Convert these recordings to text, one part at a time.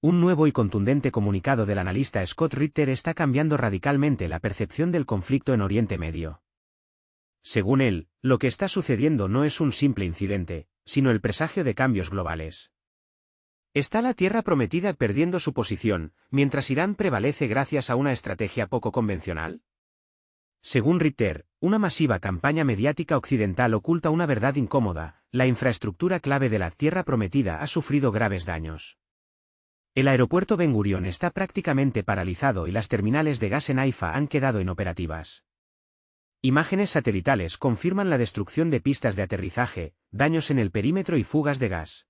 Un nuevo y contundente comunicado del analista Scott Ritter está cambiando radicalmente la percepción del conflicto en Oriente Medio. Según él, lo que está sucediendo no es un simple incidente, sino el presagio de cambios globales. ¿Está la Tierra Prometida perdiendo su posición, mientras Irán prevalece gracias a una estrategia poco convencional? Según Ritter, una masiva campaña mediática occidental oculta una verdad incómoda: la infraestructura clave de la Tierra Prometida ha sufrido graves daños. El aeropuerto Ben Gurion está prácticamente paralizado y las terminales de gas en Haifa han quedado inoperativas. Imágenes satelitales confirman la destrucción de pistas de aterrizaje, daños en el perímetro y fugas de gas.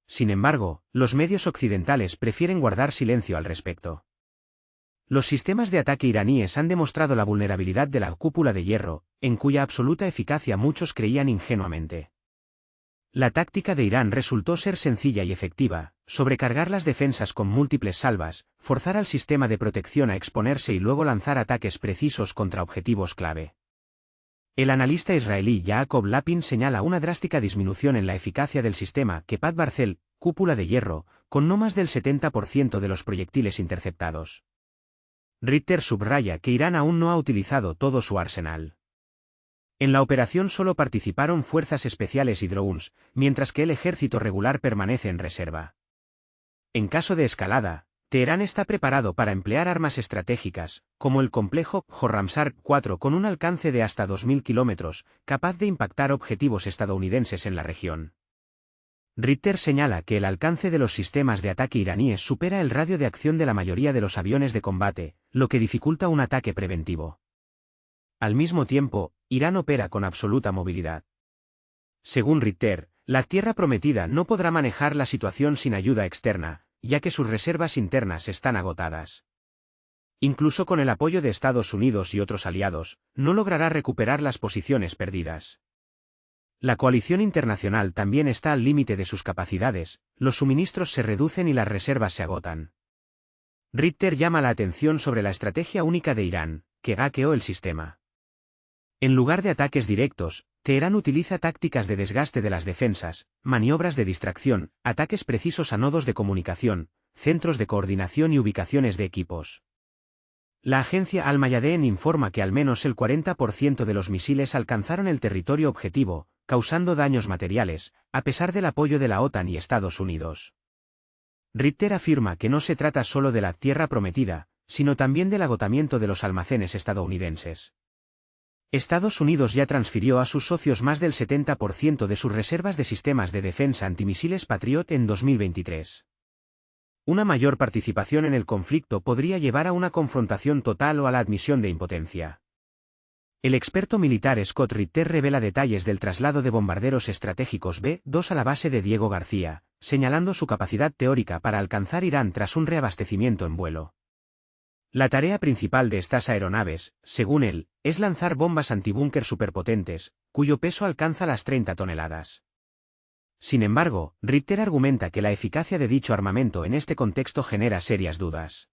Sin embargo, los medios occidentales prefieren guardar silencio al respecto. Los sistemas de ataque iraníes han demostrado la vulnerabilidad de la cúpula de hierro, en cuya absoluta eficacia muchos creían ingenuamente. La táctica de Irán resultó ser sencilla y efectiva: sobrecargar las defensas con múltiples salvas, forzar al sistema de protección a exponerse y luego lanzar ataques precisos contra objetivos clave. El analista israelí Yaakov Lapin señala una drástica disminución en la eficacia del sistema Kephat Barzel, cúpula de hierro, con no más del 70% de los proyectiles interceptados. Ritter subraya que Irán aún no ha utilizado todo su arsenal. En la operación solo participaron fuerzas especiales y drones, mientras que el ejército regular permanece en reserva. En caso de escalada, Teherán está preparado para emplear armas estratégicas, como el complejo Khorramshahr 4 con un alcance de hasta 2.000 kilómetros, capaz de impactar objetivos estadounidenses en la región. Ritter señala que el alcance de los sistemas de ataque iraníes supera el radio de acción de la mayoría de los aviones de combate, lo que dificulta un ataque preventivo. Al mismo tiempo, Irán opera con absoluta movilidad. Según Ritter, la Tierra Prometida no podrá manejar la situación sin ayuda externa, ya que sus reservas internas están agotadas. Incluso con el apoyo de Estados Unidos y otros aliados, no logrará recuperar las posiciones perdidas. La coalición internacional también está al límite de sus capacidades, los suministros se reducen y las reservas se agotan. Ritter llama la atención sobre la estrategia única de Irán, que hackeó el sistema. En lugar de ataques directos, Teherán utiliza tácticas de desgaste de las defensas, maniobras de distracción, ataques precisos a nodos de comunicación, centros de coordinación y ubicaciones de equipos. La agencia Al-Mayadeen informa que al menos el 40% de los misiles alcanzaron el territorio objetivo, causando daños materiales, a pesar del apoyo de la OTAN y Estados Unidos. Ritter afirma que no se trata solo de la Tierra Prometida, sino también del agotamiento de los almacenes estadounidenses. Estados Unidos ya transfirió a sus socios más del 70% de sus reservas de sistemas de defensa antimisiles Patriot en 2023. Una mayor participación en el conflicto podría llevar a una confrontación total o a la admisión de impotencia. El experto militar Scott Ritter revela detalles del traslado de bombarderos estratégicos B-2 a la base de Diego García, señalando su capacidad teórica para alcanzar Irán tras un reabastecimiento en vuelo. La tarea principal de estas aeronaves, según él, es lanzar bombas antibúnker superpotentes, cuyo peso alcanza las 30 toneladas. Sin embargo, Ritter argumenta que la eficacia de dicho armamento en este contexto genera serias dudas.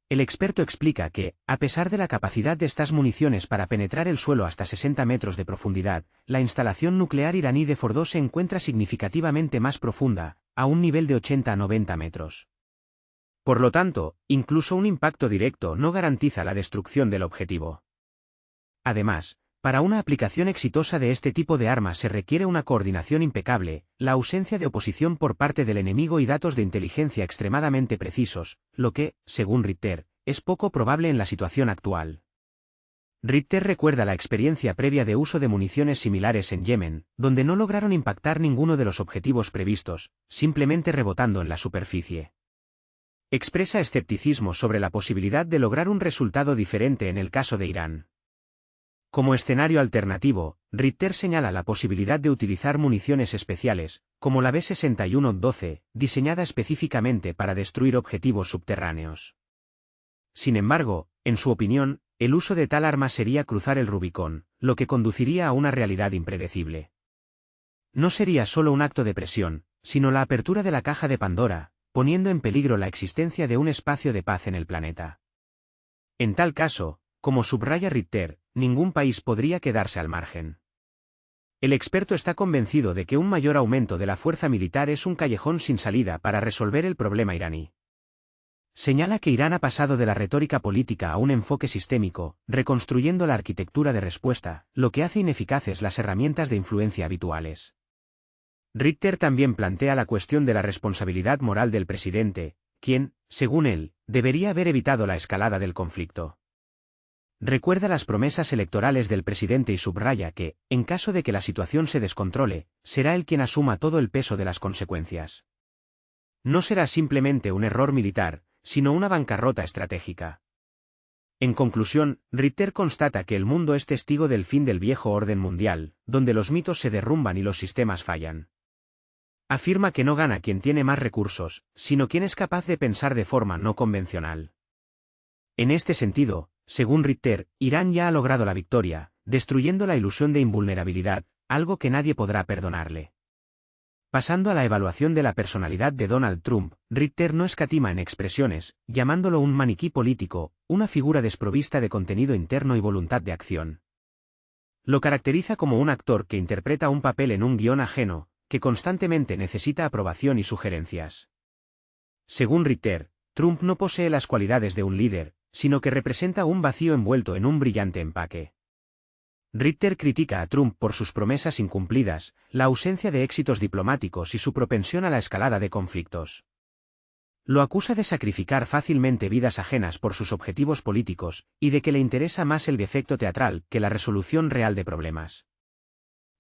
El experto explica que, a pesar de la capacidad de estas municiones para penetrar el suelo hasta 60 metros de profundidad, la instalación nuclear iraní de Fordo se encuentra significativamente más profunda, a un nivel de 80 a 90 metros. Por lo tanto, incluso un impacto directo no garantiza la destrucción del objetivo. Además, para una aplicación exitosa de este tipo de armas se requiere una coordinación impecable, la ausencia de oposición por parte del enemigo y datos de inteligencia extremadamente precisos, lo que, según Ritter, es poco probable en la situación actual. Ritter recuerda la experiencia previa de uso de municiones similares en Yemen, donde no lograron impactar ninguno de los objetivos previstos, simplemente rebotando en la superficie. Expresa escepticismo sobre la posibilidad de lograr un resultado diferente en el caso de Irán. Como escenario alternativo, Ritter señala la posibilidad de utilizar municiones especiales, como la B-61-12, diseñada específicamente para destruir objetivos subterráneos. Sin embargo, en su opinión, el uso de tal arma sería cruzar el Rubicón, lo que conduciría a una realidad impredecible. No sería solo un acto de presión, sino la apertura de la caja de Pandora, poniendo en peligro la existencia de un espacio de paz en el planeta. En tal caso, como subraya Ritter, ningún país podría quedarse al margen. El experto está convencido de que un mayor aumento de la fuerza militar es un callejón sin salida para resolver el problema iraní. Señala que Irán ha pasado de la retórica política a un enfoque sistémico, reconstruyendo la arquitectura de respuesta, lo que hace ineficaces las herramientas de influencia habituales. Ritter también plantea la cuestión de la responsabilidad moral del presidente, quien, según él, debería haber evitado la escalada del conflicto. Recuerda las promesas electorales del presidente y subraya que, en caso de que la situación se descontrole, será él quien asuma todo el peso de las consecuencias. No será simplemente un error militar, sino una bancarrota estratégica. En conclusión, Ritter constata que el mundo es testigo del fin del viejo orden mundial, donde los mitos se derrumban y los sistemas fallan. Afirma que no gana quien tiene más recursos, sino quien es capaz de pensar de forma no convencional. En este sentido, según Ritter, Irán ya ha logrado la victoria, destruyendo la ilusión de invulnerabilidad, algo que nadie podrá perdonarle. Pasando a la evaluación de la personalidad de Donald Trump, Ritter no escatima en expresiones, llamándolo un maniquí político, una figura desprovista de contenido interno y voluntad de acción. Lo caracteriza como un actor que interpreta un papel en un guión ajeno, que constantemente necesita aprobación y sugerencias. Según Ritter, Trump no posee las cualidades de un líder, sino que representa un vacío envuelto en un brillante empaque. Ritter critica a Trump por sus promesas incumplidas, la ausencia de éxitos diplomáticos y su propensión a la escalada de conflictos. Lo acusa de sacrificar fácilmente vidas ajenas por sus objetivos políticos, y de que le interesa más el defecto teatral que la resolución real de problemas.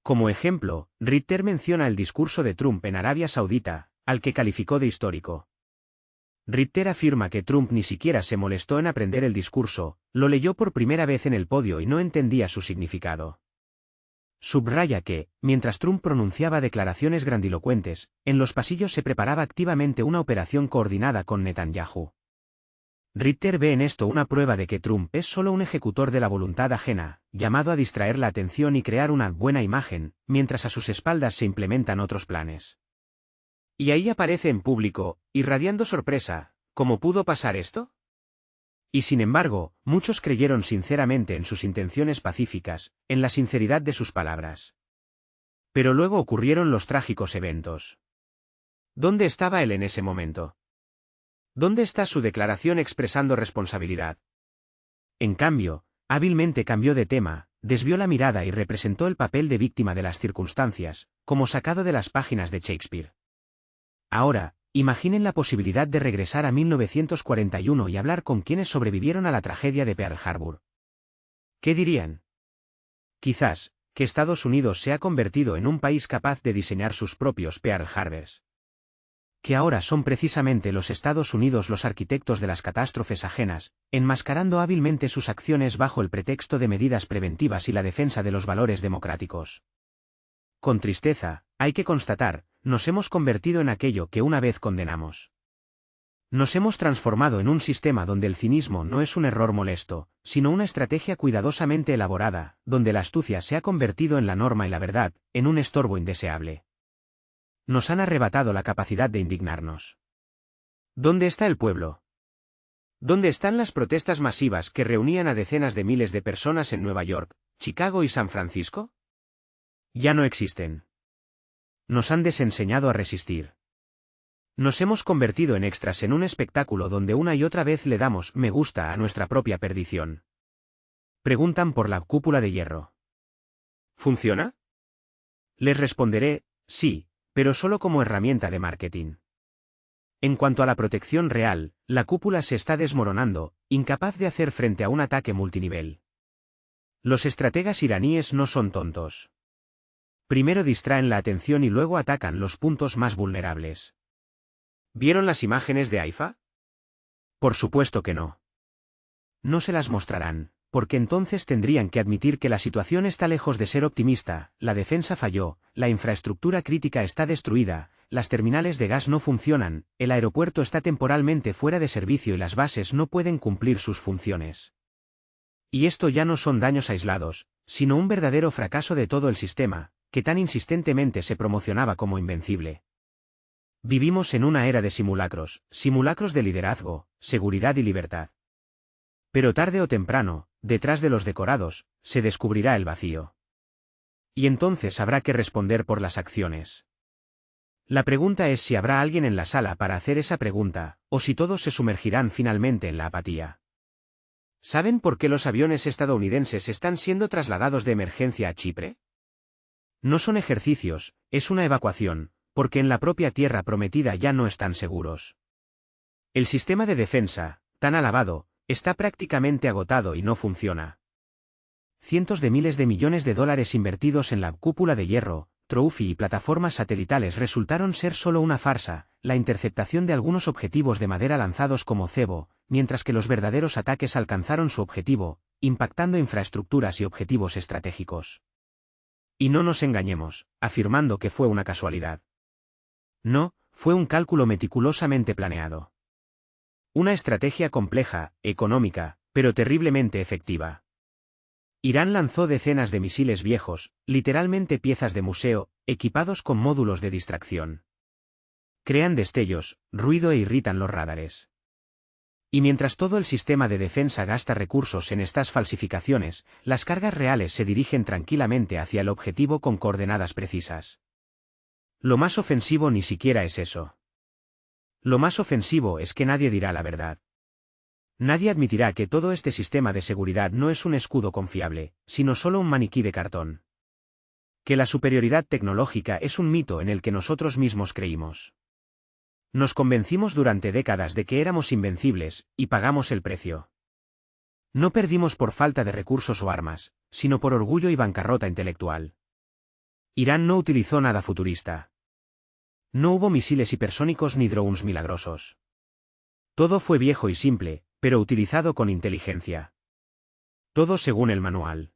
Como ejemplo, Ritter menciona el discurso de Trump en Arabia Saudita, al que calificó de histórico. Ritter afirma que Trump ni siquiera se molestó en aprender el discurso, lo leyó por primera vez en el podio y no entendía su significado. Subraya que, mientras Trump pronunciaba declaraciones grandilocuentes, en los pasillos se preparaba activamente una operación coordinada con Netanyahu. Ritter ve en esto una prueba de que Trump es solo un ejecutor de la voluntad ajena, llamado a distraer la atención y crear una buena imagen, mientras a sus espaldas se implementan otros planes. Y ahí aparece en público, irradiando sorpresa, ¿cómo pudo pasar esto? Y sin embargo, muchos creyeron sinceramente en sus intenciones pacíficas, en la sinceridad de sus palabras. Pero luego ocurrieron los trágicos eventos. ¿Dónde estaba él en ese momento? ¿Dónde está su declaración expresando responsabilidad? En cambio, hábilmente cambió de tema, desvió la mirada y representó el papel de víctima de las circunstancias, como sacado de las páginas de Shakespeare. Ahora, imaginen la posibilidad de regresar a 1941 y hablar con quienes sobrevivieron a la tragedia de Pearl Harbor. ¿Qué dirían? Quizás, que Estados Unidos se ha convertido en un país capaz de diseñar sus propios Pearl Harbors. Que ahora son precisamente los Estados Unidos los arquitectos de las catástrofes ajenas, enmascarando hábilmente sus acciones bajo el pretexto de medidas preventivas y la defensa de los valores democráticos. Con tristeza, hay que constatar, nos hemos convertido en aquello que una vez condenamos. Nos hemos transformado en un sistema donde el cinismo no es un error molesto, sino una estrategia cuidadosamente elaborada, donde la astucia se ha convertido en la norma y la verdad, en un estorbo indeseable. Nos han arrebatado la capacidad de indignarnos. ¿Dónde está el pueblo? ¿Dónde están las protestas masivas que reunían a decenas de miles de personas en Nueva York, Chicago y San Francisco? Ya no existen. Nos han desenseñado a resistir. Nos hemos convertido en extras en un espectáculo donde una y otra vez le damos me gusta a nuestra propia perdición. Preguntan por la cúpula de hierro. ¿Funciona? Les responderé, sí, pero solo como herramienta de marketing. En cuanto a la protección real, la cúpula se está desmoronando, incapaz de hacer frente a un ataque multinivel. Los estrategas iraníes no son tontos. Primero distraen la atención y luego atacan los puntos más vulnerables. ¿Vieron las imágenes de Haifa? Por supuesto que no. No se las mostrarán, porque entonces tendrían que admitir que la situación está lejos de ser optimista, la defensa falló, la infraestructura crítica está destruida, las terminales de gas no funcionan, el aeropuerto está temporalmente fuera de servicio y las bases no pueden cumplir sus funciones. Y esto ya no son daños aislados, sino un verdadero fracaso de todo el sistema, que tan insistentemente se promocionaba como invencible. Vivimos en una era de simulacros de liderazgo, seguridad y libertad. Pero tarde o temprano, detrás de los decorados, se descubrirá el vacío. Y entonces habrá que responder por las acciones. La pregunta es si habrá alguien en la sala para hacer esa pregunta, o si todos se sumergirán finalmente en la apatía. ¿Saben por qué los aviones estadounidenses están siendo trasladados de emergencia a Chipre? No son ejercicios, es una evacuación, porque en la propia tierra prometida ya no están seguros. El sistema de defensa, tan alabado, está prácticamente agotado y no funciona. Cientos de miles de millones de dólares invertidos en la cúpula de hierro, trophy y plataformas satelitales resultaron ser solo una farsa, la interceptación de algunos objetivos de madera lanzados como cebo, mientras que los verdaderos ataques alcanzaron su objetivo, impactando infraestructuras y objetivos estratégicos. Y no nos engañemos, afirmando que fue una casualidad. No, fue un cálculo meticulosamente planeado. Una estrategia compleja, económica, pero terriblemente efectiva. Irán lanzó decenas de misiles viejos, literalmente piezas de museo, equipados con módulos de distracción. Crean destellos, ruido e irritan los radares. Y mientras todo el sistema de defensa gasta recursos en estas falsificaciones, las cargas reales se dirigen tranquilamente hacia el objetivo con coordenadas precisas. Lo más ofensivo ni siquiera es eso. Lo más ofensivo es que nadie dirá la verdad. Nadie admitirá que todo este sistema de seguridad no es un escudo confiable, sino solo un maniquí de cartón. Que la superioridad tecnológica es un mito en el que nosotros mismos creímos. Nos convencimos durante décadas de que éramos invencibles, y pagamos el precio. No perdimos por falta de recursos o armas, sino por orgullo y bancarrota intelectual. Irán no utilizó nada futurista. No hubo misiles hipersónicos ni drones milagrosos. Todo fue viejo y simple, pero utilizado con inteligencia. Todo según el manual.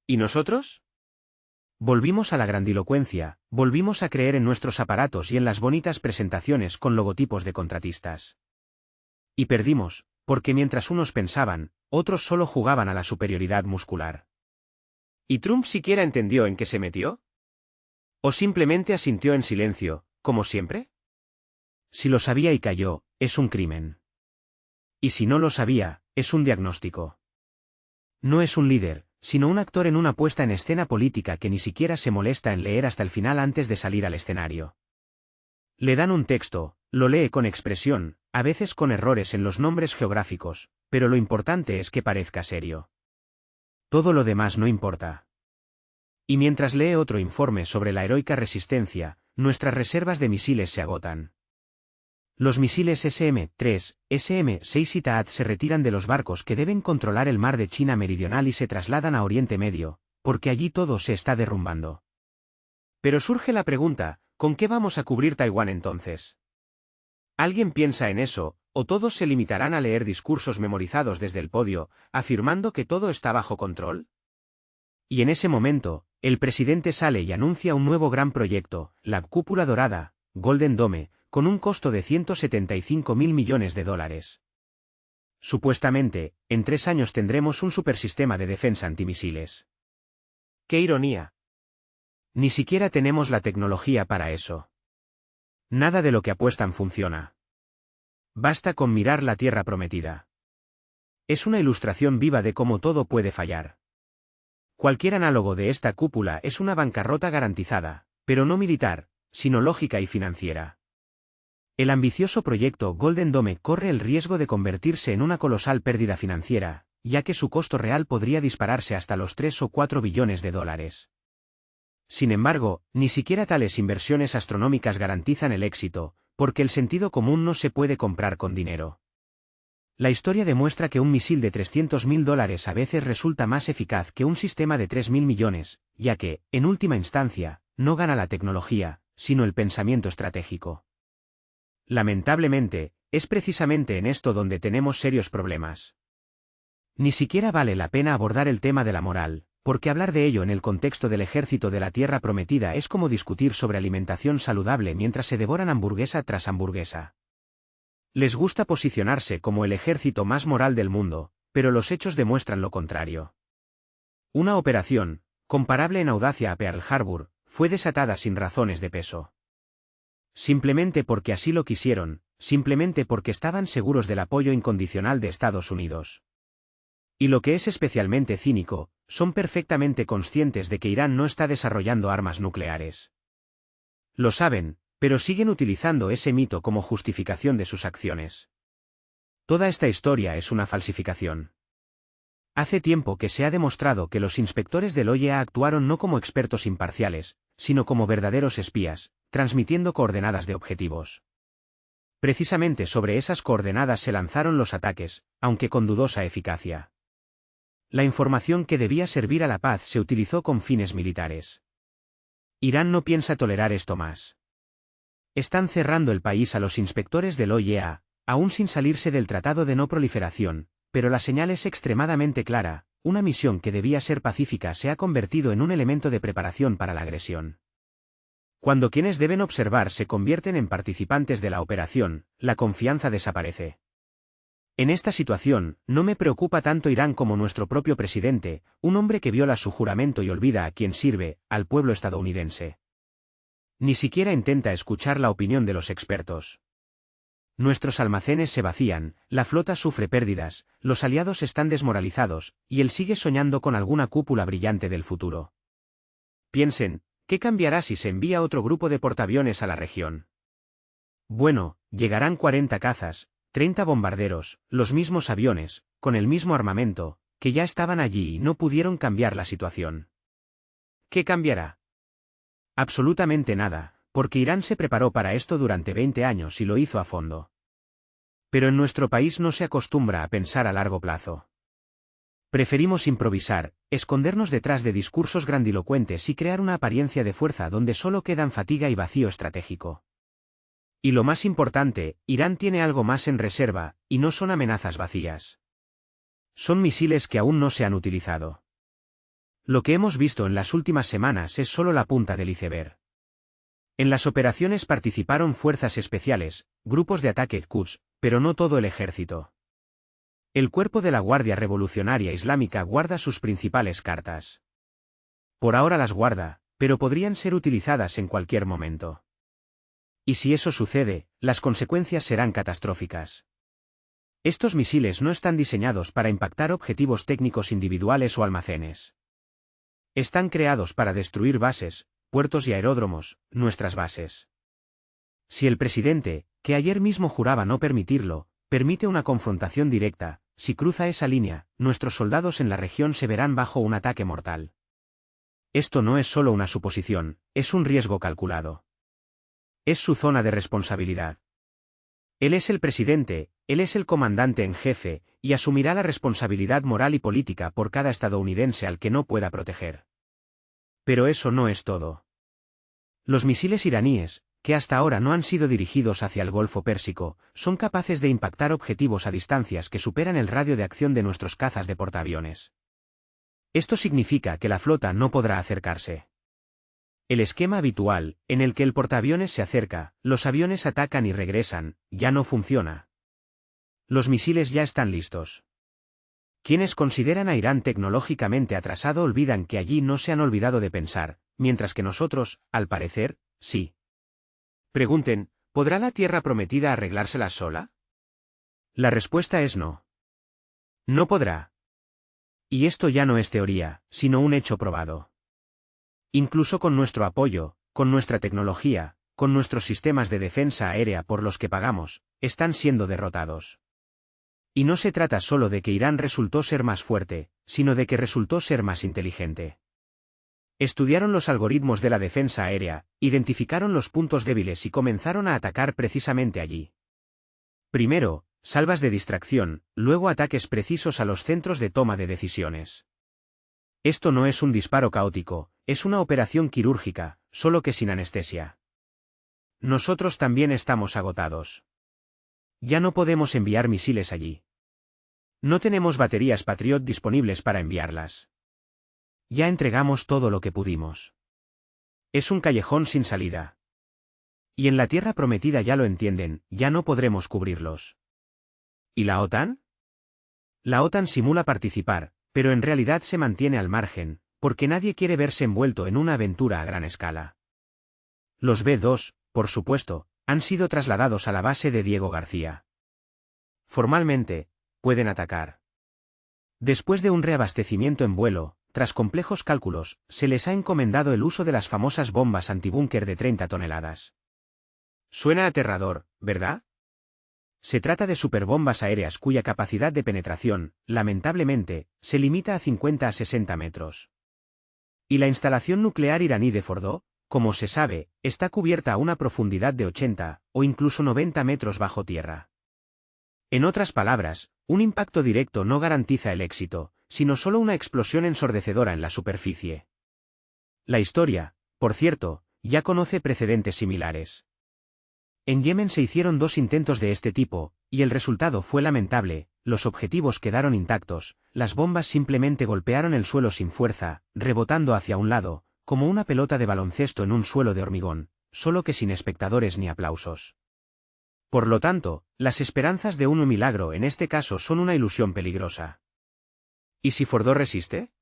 ¿Y nosotros? Volvimos a la grandilocuencia, volvimos a creer en nuestros aparatos y en las bonitas presentaciones con logotipos de contratistas. Y perdimos, porque mientras unos pensaban, otros solo jugaban a la superioridad muscular. ¿Y Trump siquiera entendió en qué se metió? ¿O simplemente asintió en silencio, como siempre? Si lo sabía y cayó, es un crimen. Y si no lo sabía, es un diagnóstico. No es un líder, sino un actor en una puesta en escena política que ni siquiera se molesta en leer hasta el final antes de salir al escenario. Le dan un texto, lo lee con expresión, a veces con errores en los nombres geográficos, pero lo importante es que parezca serio. Todo lo demás no importa. Y mientras lee otro informe sobre la heroica resistencia, nuestras reservas de misiles se agotan. Los misiles SM-3, SM-6 y THAAD se retiran de los barcos que deben controlar el mar de China Meridional y se trasladan a Oriente Medio, porque allí todo se está derrumbando. Pero surge la pregunta, ¿con qué vamos a cubrir Taiwán entonces? ¿Alguien piensa en eso, o todos se limitarán a leer discursos memorizados desde el podio, afirmando que todo está bajo control? Y en ese momento, el presidente sale y anuncia un nuevo gran proyecto, la cúpula dorada, Golden Dome, con un costo de $175.000 millones. Supuestamente, en 3 años tendremos un supersistema de defensa antimisiles. ¡Qué ironía! Ni siquiera tenemos la tecnología para eso. Nada de lo que apuestan funciona. Basta con mirar la tierra prometida. Es una ilustración viva de cómo todo puede fallar. Cualquier análogo de esta cúpula es una bancarrota garantizada, pero no militar, sino lógica y financiera. El ambicioso proyecto Golden Dome corre el riesgo de convertirse en una colosal pérdida financiera, ya que su costo real podría dispararse hasta los 3 o 4 billones de dólares. Sin embargo, ni siquiera tales inversiones astronómicas garantizan el éxito, porque el sentido común no se puede comprar con dinero. La historia demuestra que un misil de $300.000 a veces resulta más eficaz que un sistema de 3.000 millones, ya que, en última instancia, no gana la tecnología, sino el pensamiento estratégico. Lamentablemente, es precisamente en esto donde tenemos serios problemas. Ni siquiera vale la pena abordar el tema de la moral, porque hablar de ello en el contexto del ejército de la Tierra Prometida es como discutir sobre alimentación saludable mientras se devoran hamburguesa tras hamburguesa. Les gusta posicionarse como el ejército más moral del mundo, pero los hechos demuestran lo contrario. Una operación, comparable en audacia a Pearl Harbor, fue desatada sin razones de peso. Simplemente porque así lo quisieron, simplemente porque estaban seguros del apoyo incondicional de Estados Unidos. Y lo que es especialmente cínico, son perfectamente conscientes de que Irán no está desarrollando armas nucleares. Lo saben, pero siguen utilizando ese mito como justificación de sus acciones. Toda esta historia es una falsificación. Hace tiempo que se ha demostrado que los inspectores del OIEA actuaron no como expertos imparciales, sino como verdaderos espías, transmitiendo coordenadas de objetivos. Precisamente sobre esas coordenadas se lanzaron los ataques, aunque con dudosa eficacia. La información que debía servir a la paz se utilizó con fines militares. Irán no piensa tolerar esto más. Están cerrando el país a los inspectores del OIEA, aún sin salirse del Tratado de No Proliferación, pero la señal es extremadamente clara: una misión que debía ser pacífica se ha convertido en un elemento de preparación para la agresión. Cuando quienes deben observar se convierten en participantes de la operación, la confianza desaparece. En esta situación, no me preocupa tanto Irán como nuestro propio presidente, un hombre que viola su juramento y olvida a quien sirve, al pueblo estadounidense. Ni siquiera intenta escuchar la opinión de los expertos. Nuestros almacenes se vacían, la flota sufre pérdidas, los aliados están desmoralizados, y él sigue soñando con alguna cúpula brillante del futuro. Piensen, ¿qué cambiará si se envía otro grupo de portaaviones a la región? Bueno, llegarán 40 cazas, 30 bombarderos, los mismos aviones, con el mismo armamento, que ya estaban allí y no pudieron cambiar la situación. ¿Qué cambiará? Absolutamente nada, porque Irán se preparó para esto durante 20 años y lo hizo a fondo. Pero en nuestro país no se acostumbra a pensar a largo plazo. Preferimos improvisar, escondernos detrás de discursos grandilocuentes y crear una apariencia de fuerza donde solo quedan fatiga y vacío estratégico. Y lo más importante, Irán tiene algo más en reserva, y no son amenazas vacías. Son misiles que aún no se han utilizado. Lo que hemos visto en las últimas semanas es solo la punta del iceberg. En las operaciones participaron fuerzas especiales, grupos de ataque Quds, pero no todo el ejército. El cuerpo de la Guardia Revolucionaria Islámica guarda sus principales cartas. Por ahora las guarda, pero podrían ser utilizadas en cualquier momento. Y si eso sucede, las consecuencias serán catastróficas. Estos misiles no están diseñados para impactar objetivos técnicos individuales o almacenes. Están creados para destruir bases, puertos y aeródromos, nuestras bases. Si el presidente, que ayer mismo juraba no permitirlo, permite una confrontación directa, si cruza esa línea, nuestros soldados en la región se verán bajo un ataque mortal. Esto no es solo una suposición, es un riesgo calculado. Es su zona de responsabilidad. Él es el presidente, él es el comandante en jefe, y asumirá la responsabilidad moral y política por cada estadounidense al que no pueda proteger. Pero eso no es todo. Los misiles iraníes, que hasta ahora no han sido dirigidos hacia el Golfo Pérsico, son capaces de impactar objetivos a distancias que superan el radio de acción de nuestros cazas de portaaviones. Esto significa que la flota no podrá acercarse. El esquema habitual, en el que el portaaviones se acerca, los aviones atacan y regresan, ya no funciona. Los misiles ya están listos. Quienes consideran a Irán tecnológicamente atrasado olvidan que allí no se han olvidado de pensar, mientras que nosotros, al parecer, sí. Pregunten, ¿podrá la Tierra Prometida arreglársela sola? La respuesta es no. No podrá. Y esto ya no es teoría, sino un hecho probado. Incluso con nuestro apoyo, con nuestra tecnología, con nuestros sistemas de defensa aérea por los que pagamos, están siendo derrotados. Y no se trata solo de que Irán resultó ser más fuerte, sino de que resultó ser más inteligente. Estudiaron los algoritmos de la defensa aérea, identificaron los puntos débiles y comenzaron a atacar precisamente allí. Primero, salvas de distracción, luego ataques precisos a los centros de toma de decisiones. Esto no es un disparo caótico, es una operación quirúrgica, solo que sin anestesia. Nosotros también estamos agotados. Ya no podemos enviar misiles allí. No tenemos baterías Patriot disponibles para enviarlas. Ya entregamos todo lo que pudimos. Es un callejón sin salida. Y en la Tierra Prometida ya lo entienden, ya no podremos cubrirlos. ¿Y la OTAN? La OTAN simula participar, pero en realidad se mantiene al margen, porque nadie quiere verse envuelto en una aventura a gran escala. Los B-2, por supuesto, han sido trasladados a la base de Diego García. Formalmente, pueden atacar. Después de un reabastecimiento en vuelo, tras complejos cálculos, se les ha encomendado el uso de las famosas bombas antibúnker de 30 toneladas. Suena aterrador, ¿verdad? Se trata de superbombas aéreas cuya capacidad de penetración, lamentablemente, se limita a 50 a 60 metros. Y la instalación nuclear iraní de Fordo, como se sabe, está cubierta a una profundidad de 80 o incluso 90 metros bajo tierra. En otras palabras, un impacto directo no garantiza el éxito, sino solo una explosión ensordecedora en la superficie. La historia, por cierto, ya conoce precedentes similares. En Yemen se hicieron 2 intentos de este tipo, y el resultado fue lamentable, los objetivos quedaron intactos, las bombas simplemente golpearon el suelo sin fuerza, rebotando hacia un lado, como una pelota de baloncesto en un suelo de hormigón, solo que sin espectadores ni aplausos. Por lo tanto, las esperanzas de un milagro en este caso son una ilusión peligrosa. ¿Y si Fordo resiste?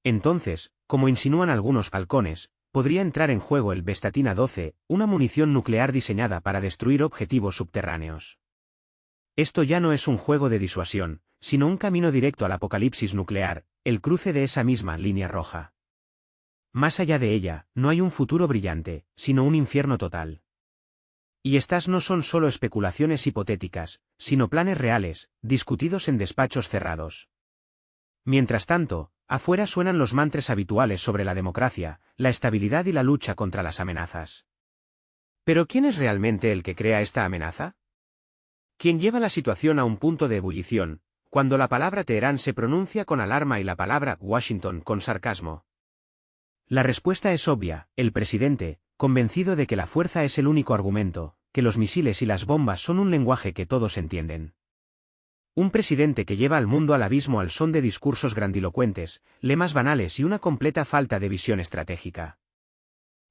Entonces, como insinúan algunos halcones, podría entrar en juego el Bestatina 12, una munición nuclear diseñada para destruir objetivos subterráneos. Esto ya no es un juego de disuasión, sino un camino directo al apocalipsis nuclear, el cruce de esa misma línea roja. Más allá de ella, no hay un futuro brillante, sino un infierno total. Y estas no son solo especulaciones hipotéticas, sino planes reales, discutidos en despachos cerrados. Mientras tanto, afuera suenan los mantras habituales sobre la democracia, la estabilidad y la lucha contra las amenazas. ¿Pero quién es realmente el que crea esta amenaza? ¿Quién lleva la situación a un punto de ebullición, cuando la palabra Teherán se pronuncia con alarma y la palabra Washington con sarcasmo? La respuesta es obvia, el presidente, convencido de que la fuerza es el único argumento, que los misiles y las bombas son un lenguaje que todos entienden. Un presidente que lleva al mundo al abismo al son de discursos grandilocuentes, lemas banales y una completa falta de visión estratégica.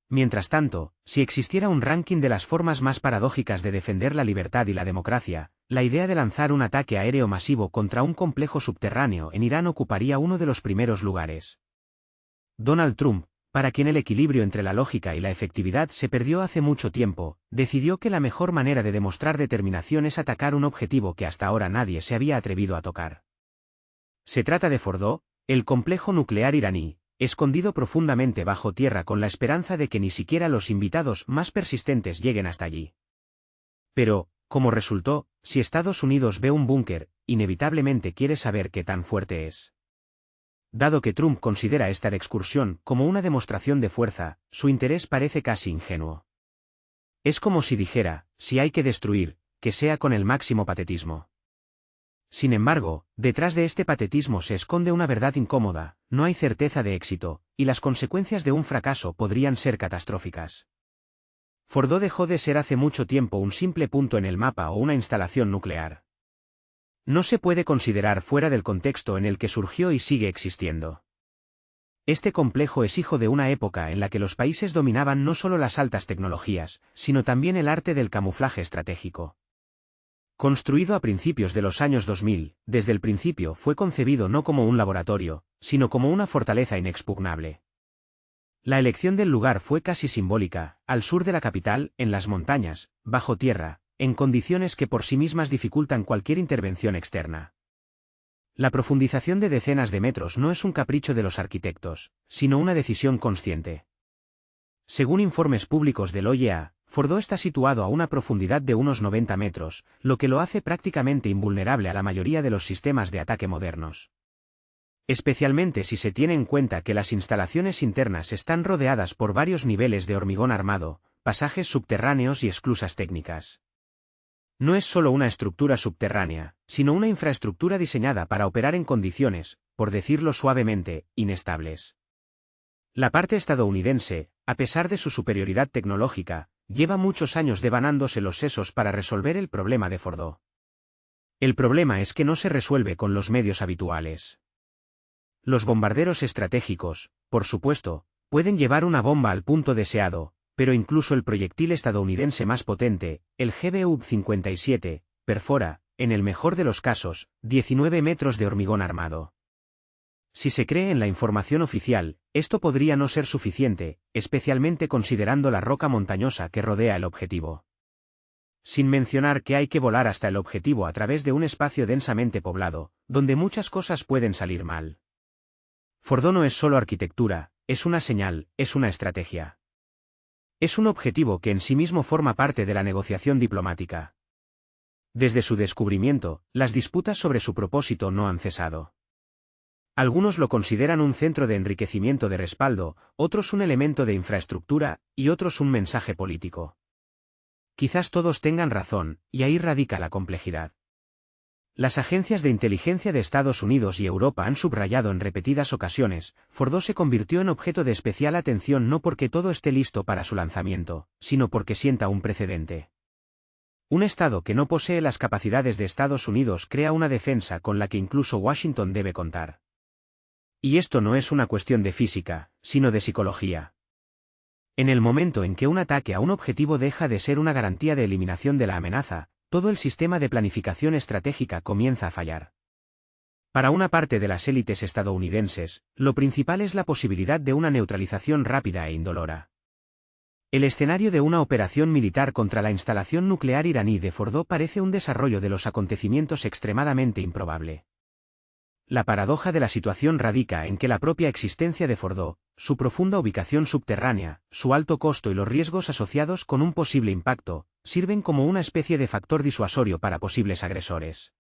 Mientras tanto, si existiera un ranking de las formas más paradójicas de defender la libertad y la democracia, la idea de lanzar un ataque aéreo masivo contra un complejo subterráneo en Irán ocuparía uno de los primeros lugares. Donald Trump, para quien el equilibrio entre la lógica y la efectividad se perdió hace mucho tiempo, decidió que la mejor manera de demostrar determinación es atacar un objetivo que hasta ahora nadie se había atrevido a tocar. Se trata de Fordo, el complejo nuclear iraní, escondido profundamente bajo tierra con la esperanza de que ni siquiera los invitados más persistentes lleguen hasta allí. Pero, como resultó, si Estados Unidos ve un búnker, inevitablemente quiere saber qué tan fuerte es. Dado que Trump considera esta excursión como una demostración de fuerza, su interés parece casi ingenuo. Es como si dijera, si hay que destruir, que sea con el máximo patetismo. Sin embargo, detrás de este patetismo se esconde una verdad incómoda, no hay certeza de éxito, y las consecuencias de un fracaso podrían ser catastróficas. Fordo dejó de ser hace mucho tiempo un simple punto en el mapa o una instalación nuclear. No se puede considerar fuera del contexto en el que surgió y sigue existiendo. Este complejo es hijo de una época en la que los países dominaban no solo las altas tecnologías, sino también el arte del camuflaje estratégico. Construido a principios de los años 2000, desde el principio fue concebido no como un laboratorio, sino como una fortaleza inexpugnable. La elección del lugar fue casi simbólica, al sur de la capital, en las montañas, bajo tierra, en condiciones que por sí mismas dificultan cualquier intervención externa. La profundización de decenas de metros no es un capricho de los arquitectos, sino una decisión consciente. Según informes públicos del OIEA, Fordo está situado a una profundidad de unos 90 metros, lo que lo hace prácticamente invulnerable a la mayoría de los sistemas de ataque modernos. Especialmente si se tiene en cuenta que las instalaciones internas están rodeadas por varios niveles de hormigón armado, pasajes subterráneos y esclusas técnicas. No es solo una estructura subterránea, sino una infraestructura diseñada para operar en condiciones, por decirlo suavemente, inestables. La parte estadounidense, a pesar de su superioridad tecnológica, lleva muchos años devanándose los sesos para resolver el problema de Fordo. El problema es que no se resuelve con los medios habituales. Los bombarderos estratégicos, por supuesto, pueden llevar una bomba al punto deseado, pero incluso el proyectil estadounidense más potente, el GBU-57, perfora, en el mejor de los casos, 19 metros de hormigón armado. Si se cree en la información oficial, esto podría no ser suficiente, especialmente considerando la roca montañosa que rodea el objetivo. Sin mencionar que hay que volar hasta el objetivo a través de un espacio densamente poblado, donde muchas cosas pueden salir mal. Fordo no es solo arquitectura, es una señal, es una estrategia. Es un objetivo que en sí mismo forma parte de la negociación diplomática. Desde su descubrimiento, las disputas sobre su propósito no han cesado. Algunos lo consideran un centro de enriquecimiento de respaldo, otros un elemento de infraestructura, y otros un mensaje político. Quizás todos tengan razón, y ahí radica la complejidad. Las agencias de inteligencia de Estados Unidos y Europa han subrayado en repetidas ocasiones, Fordo se convirtió en objeto de especial atención no porque todo esté listo para su lanzamiento, sino porque sienta un precedente. Un Estado que no posee las capacidades de Estados Unidos crea una defensa con la que incluso Washington debe contar. Y esto no es una cuestión de física, sino de psicología. En el momento en que un ataque a un objetivo deja de ser una garantía de eliminación de la amenaza, todo el sistema de planificación estratégica comienza a fallar. Para una parte de las élites estadounidenses, lo principal es la posibilidad de una neutralización rápida e indolora. El escenario de una operación militar contra la instalación nuclear iraní de Fordo parece un desarrollo de los acontecimientos extremadamente improbable. La paradoja de la situación radica en que la propia existencia de Fordo, su profunda ubicación subterránea, su alto costo y los riesgos asociados con un posible impacto, sirven como una especie de factor disuasorio para posibles agresores.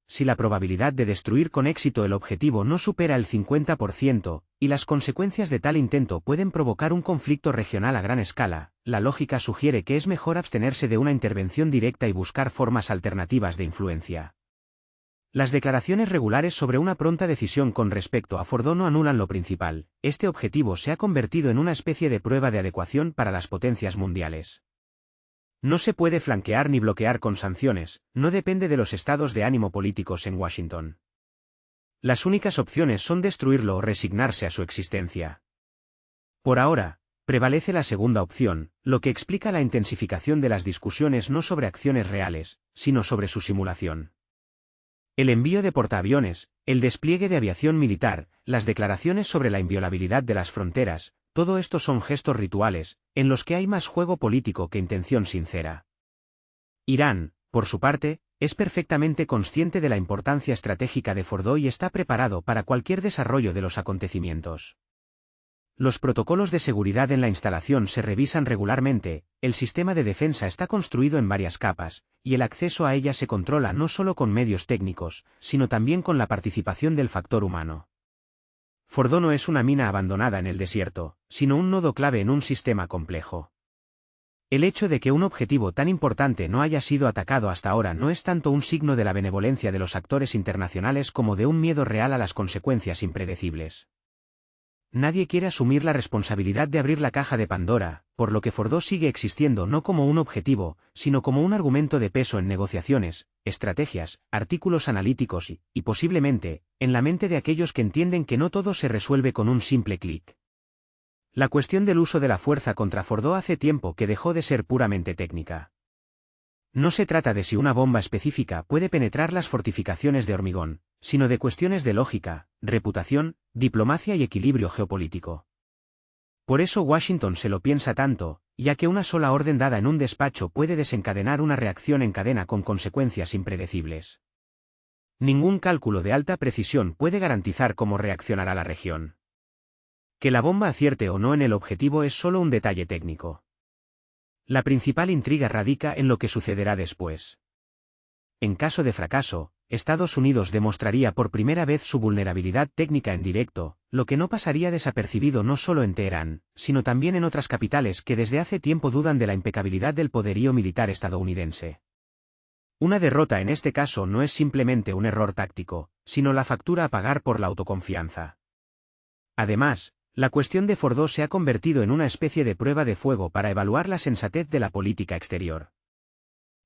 Si la probabilidad de destruir con éxito el objetivo no supera el 50%, y las consecuencias de tal intento pueden provocar un conflicto regional a gran escala, la lógica sugiere que es mejor abstenerse de una intervención directa y buscar formas alternativas de influencia. Las declaraciones regulares sobre una pronta decisión con respecto a Fordo no anulan lo principal: este objetivo se ha convertido en una especie de prueba de adecuación para las potencias mundiales. No se puede flanquear ni bloquear con sanciones, no depende de los estados de ánimo políticos en Washington. Las únicas opciones son destruirlo o resignarse a su existencia. Por ahora, prevalece la segunda opción, lo que explica la intensificación de las discusiones no sobre acciones reales, sino sobre su simulación. El envío de portaaviones, el despliegue de aviación militar, las declaraciones sobre la inviolabilidad de las fronteras, todo esto son gestos rituales, en los que hay más juego político que intención sincera. Irán, por su parte, es perfectamente consciente de la importancia estratégica de Fordo y está preparado para cualquier desarrollo de los acontecimientos. Los protocolos de seguridad en la instalación se revisan regularmente, el sistema de defensa está construido en varias capas, y el acceso a ella se controla no solo con medios técnicos, sino también con la participación del factor humano. Fordo no es una mina abandonada en el desierto, sino un nodo clave en un sistema complejo. El hecho de que un objetivo tan importante no haya sido atacado hasta ahora no es tanto un signo de la benevolencia de los actores internacionales como de un miedo real a las consecuencias impredecibles. Nadie quiere asumir la responsabilidad de abrir la caja de Pandora, por lo que Fordo sigue existiendo no como un objetivo, sino como un argumento de peso en negociaciones, estrategias, artículos analíticos y posiblemente, en la mente de aquellos que entienden que no todo se resuelve con un simple clic. La cuestión del uso de la fuerza contra Fordo hace tiempo que dejó de ser puramente técnica. No se trata de si una bomba específica puede penetrar las fortificaciones de hormigón, sino de cuestiones de lógica, reputación, diplomacia y equilibrio geopolítico. Por eso Washington se lo piensa tanto, ya que una sola orden dada en un despacho puede desencadenar una reacción en cadena con consecuencias impredecibles. Ningún cálculo de alta precisión puede garantizar cómo reaccionará la región. Que la bomba acierte o no en el objetivo es solo un detalle técnico. La principal intriga radica en lo que sucederá después. En caso de fracaso, Estados Unidos demostraría por primera vez su vulnerabilidad técnica en directo, lo que no pasaría desapercibido no solo en Teherán, sino también en otras capitales que desde hace tiempo dudan de la impecabilidad del poderío militar estadounidense. Una derrota en este caso no es simplemente un error táctico, sino la factura a pagar por la autoconfianza. Además, la cuestión de Fordo se ha convertido en una especie de prueba de fuego para evaluar la sensatez de la política exterior.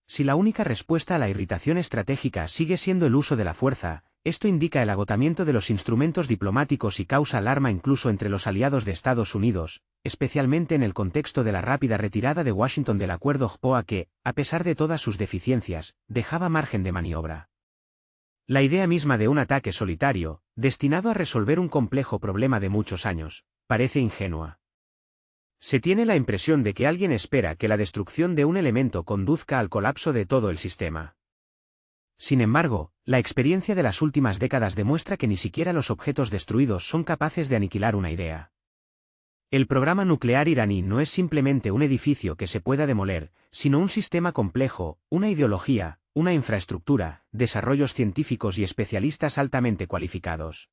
Si la única respuesta a la irritación estratégica sigue siendo el uso de la fuerza, esto indica el agotamiento de los instrumentos diplomáticos y causa alarma incluso entre los aliados de Estados Unidos, especialmente en el contexto de la rápida retirada de Washington del Acuerdo JPOA que, a pesar de todas sus deficiencias, dejaba margen de maniobra. La idea misma de un ataque solitario, destinado a resolver un complejo problema de muchos años, parece ingenua. Se tiene la impresión de que alguien espera que la destrucción de un elemento conduzca al colapso de todo el sistema. Sin embargo, la experiencia de las últimas décadas demuestra que ni siquiera los objetos destruidos son capaces de aniquilar una idea. El programa nuclear iraní no es simplemente un edificio que se pueda demoler, sino un sistema complejo, una ideología, una infraestructura, desarrollos científicos y especialistas altamente cualificados.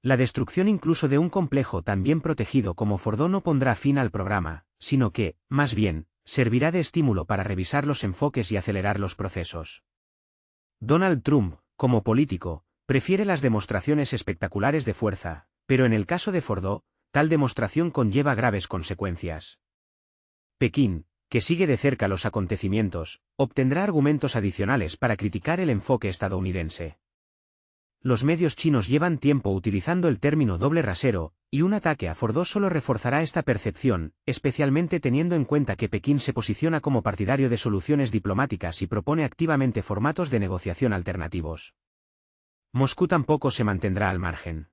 La destrucción incluso de un complejo tan bien protegido como Fordo no pondrá fin al programa, sino que, más bien, servirá de estímulo para revisar los enfoques y acelerar los procesos. Donald Trump, como político, prefiere las demostraciones espectaculares de fuerza, pero en el caso de Fordo, tal demostración conlleva graves consecuencias. Pekín, que sigue de cerca los acontecimientos, obtendrá argumentos adicionales para criticar el enfoque estadounidense. Los medios chinos llevan tiempo utilizando el término doble rasero, y un ataque a Fordo solo reforzará esta percepción, especialmente teniendo en cuenta que Pekín se posiciona como partidario de soluciones diplomáticas y propone activamente formatos de negociación alternativos. Moscú tampoco se mantendrá al margen.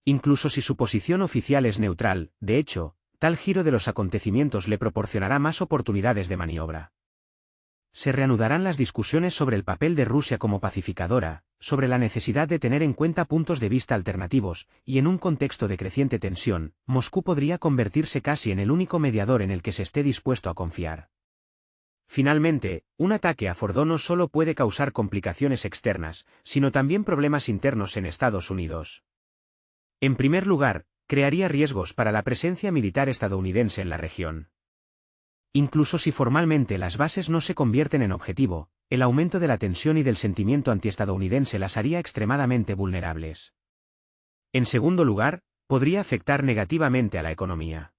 Incluso si su posición oficial es neutral, de hecho, tal giro de los acontecimientos le proporcionará más oportunidades de maniobra. Se reanudarán las discusiones sobre el papel de Rusia como pacificadora, sobre la necesidad de tener en cuenta puntos de vista alternativos, y en un contexto de creciente tensión, Moscú podría convertirse casi en el único mediador en el que se esté dispuesto a confiar. Finalmente, un ataque a Fordo no solo puede causar complicaciones externas, sino también problemas internos en Estados Unidos. En primer lugar, crearía riesgos para la presencia militar estadounidense en la región. Incluso si formalmente las bases no se convierten en objetivo, el aumento de la tensión y del sentimiento antiestadounidense las haría extremadamente vulnerables. En segundo lugar, podría afectar negativamente a la economía.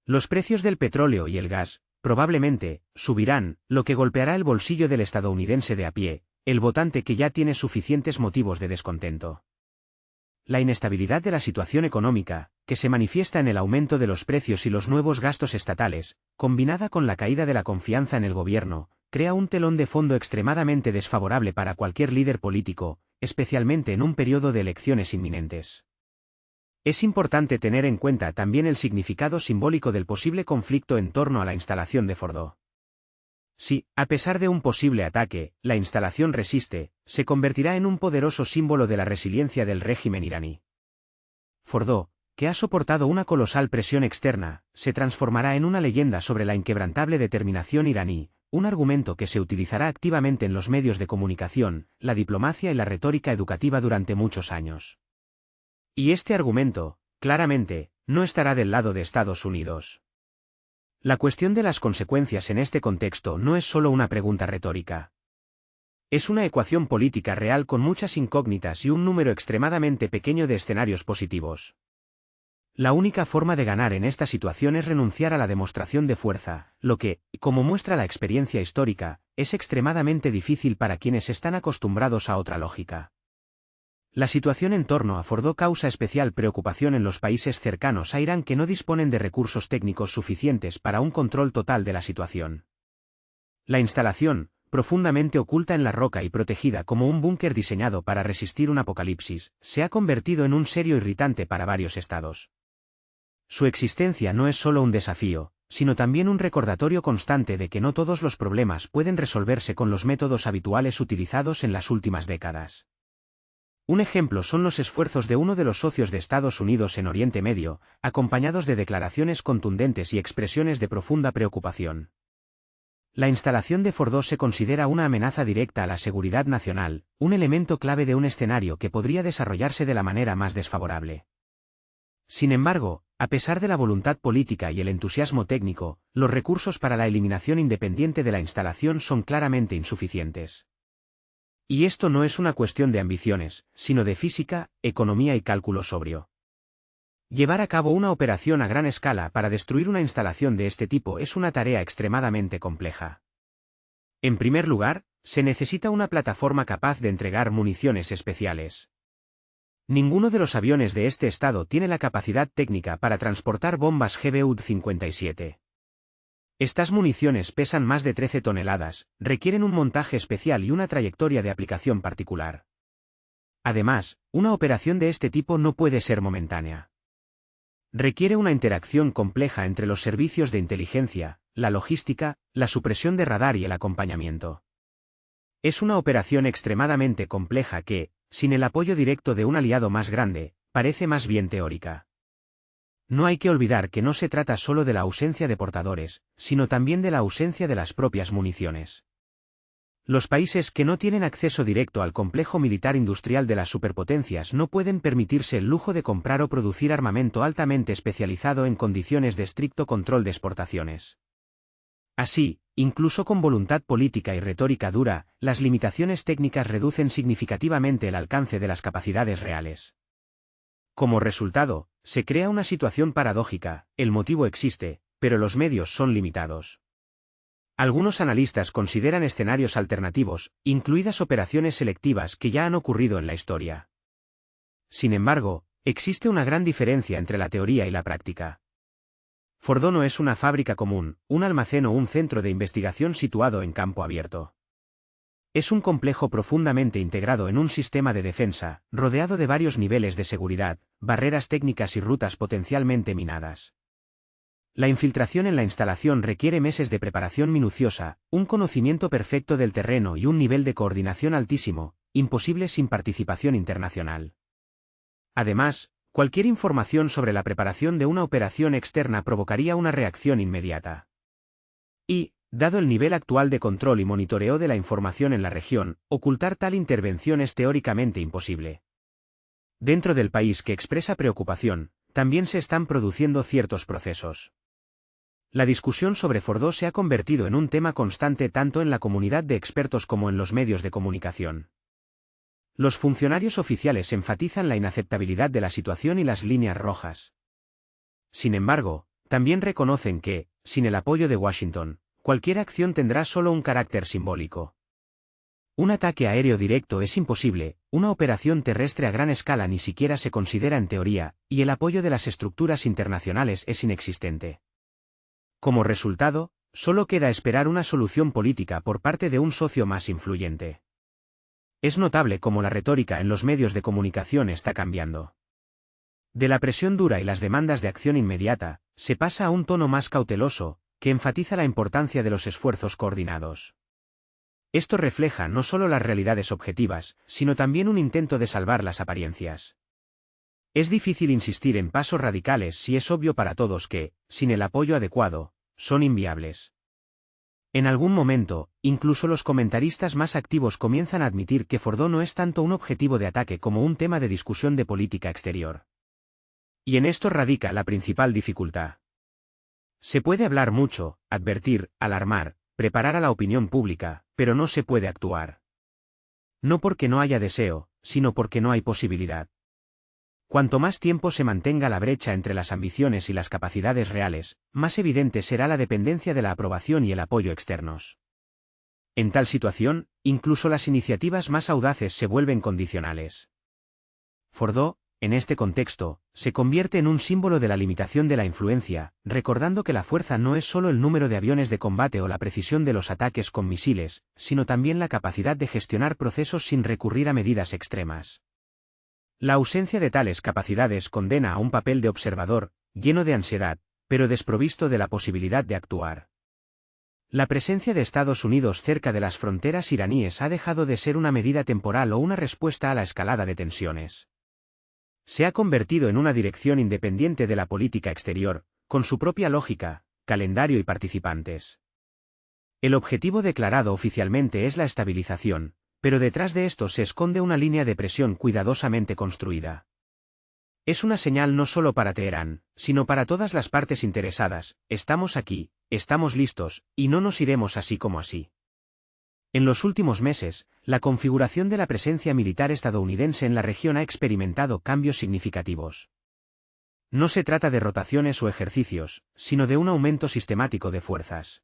Los precios del petróleo y el gas, probablemente, subirán, lo que golpeará el bolsillo del estadounidense de a pie, el votante que ya tiene suficientes motivos de descontento. La inestabilidad de la situación económica, que se manifiesta en el aumento de los precios y los nuevos gastos estatales, combinada con la caída de la confianza en el gobierno, crea un telón de fondo extremadamente desfavorable para cualquier líder político, especialmente en un periodo de elecciones inminentes. Es importante tener en cuenta también el significado simbólico del posible conflicto en torno a la instalación de Fordo. Si, a pesar de un posible ataque, la instalación resiste, se convertirá en un poderoso símbolo de la resiliencia del régimen iraní. Fordo, que ha soportado una colosal presión externa, se transformará en una leyenda sobre la inquebrantable determinación iraní, un argumento que se utilizará activamente en los medios de comunicación, la diplomacia y la retórica educativa durante muchos años. Y este argumento, claramente, no estará del lado de Estados Unidos. La cuestión de las consecuencias en este contexto no es solo una pregunta retórica. Es una ecuación política real con muchas incógnitas y un número extremadamente pequeño de escenarios positivos. La única forma de ganar en esta situación es renunciar a la demostración de fuerza, lo que, como muestra la experiencia histórica, es extremadamente difícil para quienes están acostumbrados a otra lógica. La situación en torno a Fordo causa especial preocupación en los países cercanos a Irán que no disponen de recursos técnicos suficientes para un control total de la situación. La instalación, profundamente oculta en la roca y protegida como un búnker diseñado para resistir un apocalipsis, se ha convertido en un serio irritante para varios estados. Su existencia no es solo un desafío, sino también un recordatorio constante de que no todos los problemas pueden resolverse con los métodos habituales utilizados en las últimas décadas. Un ejemplo son los esfuerzos de uno de los socios de Estados Unidos en Oriente Medio, acompañados de declaraciones contundentes y expresiones de profunda preocupación. La instalación de Fordo se considera una amenaza directa a la seguridad nacional, un elemento clave de un escenario que podría desarrollarse de la manera más desfavorable. Sin embargo, a pesar de la voluntad política y el entusiasmo técnico, los recursos para la eliminación independiente de la instalación son claramente insuficientes. Y esto no es una cuestión de ambiciones, sino de física, economía y cálculo sobrio. Llevar a cabo una operación a gran escala para destruir una instalación de este tipo es una tarea extremadamente compleja. En primer lugar, se necesita una plataforma capaz de entregar municiones especiales. Ninguno de los aviones de este estado tiene la capacidad técnica para transportar bombas GBU-57. Estas municiones pesan más de 13 toneladas, requieren un montaje especial y una trayectoria de aplicación particular. Además, una operación de este tipo no puede ser momentánea. Requiere una interacción compleja entre los servicios de inteligencia, la logística, la supresión de radar y el acompañamiento. Es una operación extremadamente compleja que, sin el apoyo directo de un aliado más grande, parece más bien teórica. No hay que olvidar que no se trata solo de la ausencia de portadores, sino también de la ausencia de las propias municiones. Los países que no tienen acceso directo al complejo militar industrial de las superpotencias no pueden permitirse el lujo de comprar o producir armamento altamente especializado en condiciones de estricto control de exportaciones. Así, incluso con voluntad política y retórica dura, las limitaciones técnicas reducen significativamente el alcance de las capacidades reales. Como resultado, se crea una situación paradójica: el motivo existe, pero los medios son limitados. Algunos analistas consideran escenarios alternativos, incluidas operaciones selectivas que ya han ocurrido en la historia. Sin embargo, existe una gran diferencia entre la teoría y la práctica. Fordo no es una fábrica común, un almacén o un centro de investigación situado en campo abierto. Es un complejo profundamente integrado en un sistema de defensa, rodeado de varios niveles de seguridad, barreras técnicas y rutas potencialmente minadas. La infiltración en la instalación requiere meses de preparación minuciosa, un conocimiento perfecto del terreno y un nivel de coordinación altísimo, imposible sin participación internacional. Además, cualquier información sobre la preparación de una operación externa provocaría una reacción inmediata. Y, dado el nivel actual de control y monitoreo de la información en la región, ocultar tal intervención es teóricamente imposible. Dentro del país que expresa preocupación, también se están produciendo ciertos procesos. La discusión sobre Fordo se ha convertido en un tema constante tanto en la comunidad de expertos como en los medios de comunicación. Los funcionarios oficiales enfatizan la inaceptabilidad de la situación y las líneas rojas. Sin embargo, también reconocen que, sin el apoyo de Washington, cualquier acción tendrá solo un carácter simbólico. Un ataque aéreo directo es imposible, una operación terrestre a gran escala ni siquiera se considera en teoría, y el apoyo de las estructuras internacionales es inexistente. Como resultado, solo queda esperar una solución política por parte de un socio más influyente. Es notable cómo la retórica en los medios de comunicación está cambiando. De la presión dura y las demandas de acción inmediata, se pasa a un tono más cauteloso, que enfatiza la importancia de los esfuerzos coordinados. Esto refleja no solo las realidades objetivas, sino también un intento de salvar las apariencias. Es difícil insistir en pasos radicales si es obvio para todos que, sin el apoyo adecuado, son inviables. En algún momento, incluso los comentaristas más activos comienzan a admitir que Fordo no es tanto un objetivo de ataque como un tema de discusión de política exterior. Y en esto radica la principal dificultad. Se puede hablar mucho, advertir, alarmar, preparar a la opinión pública, pero no se puede actuar. No porque no haya deseo, sino porque no hay posibilidad. Cuanto más tiempo se mantenga la brecha entre las ambiciones y las capacidades reales, más evidente será la dependencia de la aprobación y el apoyo externos. En tal situación, incluso las iniciativas más audaces se vuelven condicionales. Fordo, en este contexto, se convierte en un símbolo de la limitación de la influencia, recordando que la fuerza no es solo el número de aviones de combate o la precisión de los ataques con misiles, sino también la capacidad de gestionar procesos sin recurrir a medidas extremas. La ausencia de tales capacidades condena a un papel de observador, lleno de ansiedad, pero desprovisto de la posibilidad de actuar. La presencia de Estados Unidos cerca de las fronteras iraníes ha dejado de ser una medida temporal o una respuesta a la escalada de tensiones. Se ha convertido en una dirección independiente de la política exterior, con su propia lógica, calendario y participantes. El objetivo declarado oficialmente es la estabilización, pero detrás de esto se esconde una línea de presión cuidadosamente construida. Es una señal no solo para Teherán, sino para todas las partes interesadas: estamos aquí, estamos listos, y no nos iremos así como así. En los últimos meses, la configuración de la presencia militar estadounidense en la región ha experimentado cambios significativos. No se trata de rotaciones o ejercicios, sino de un aumento sistemático de fuerzas.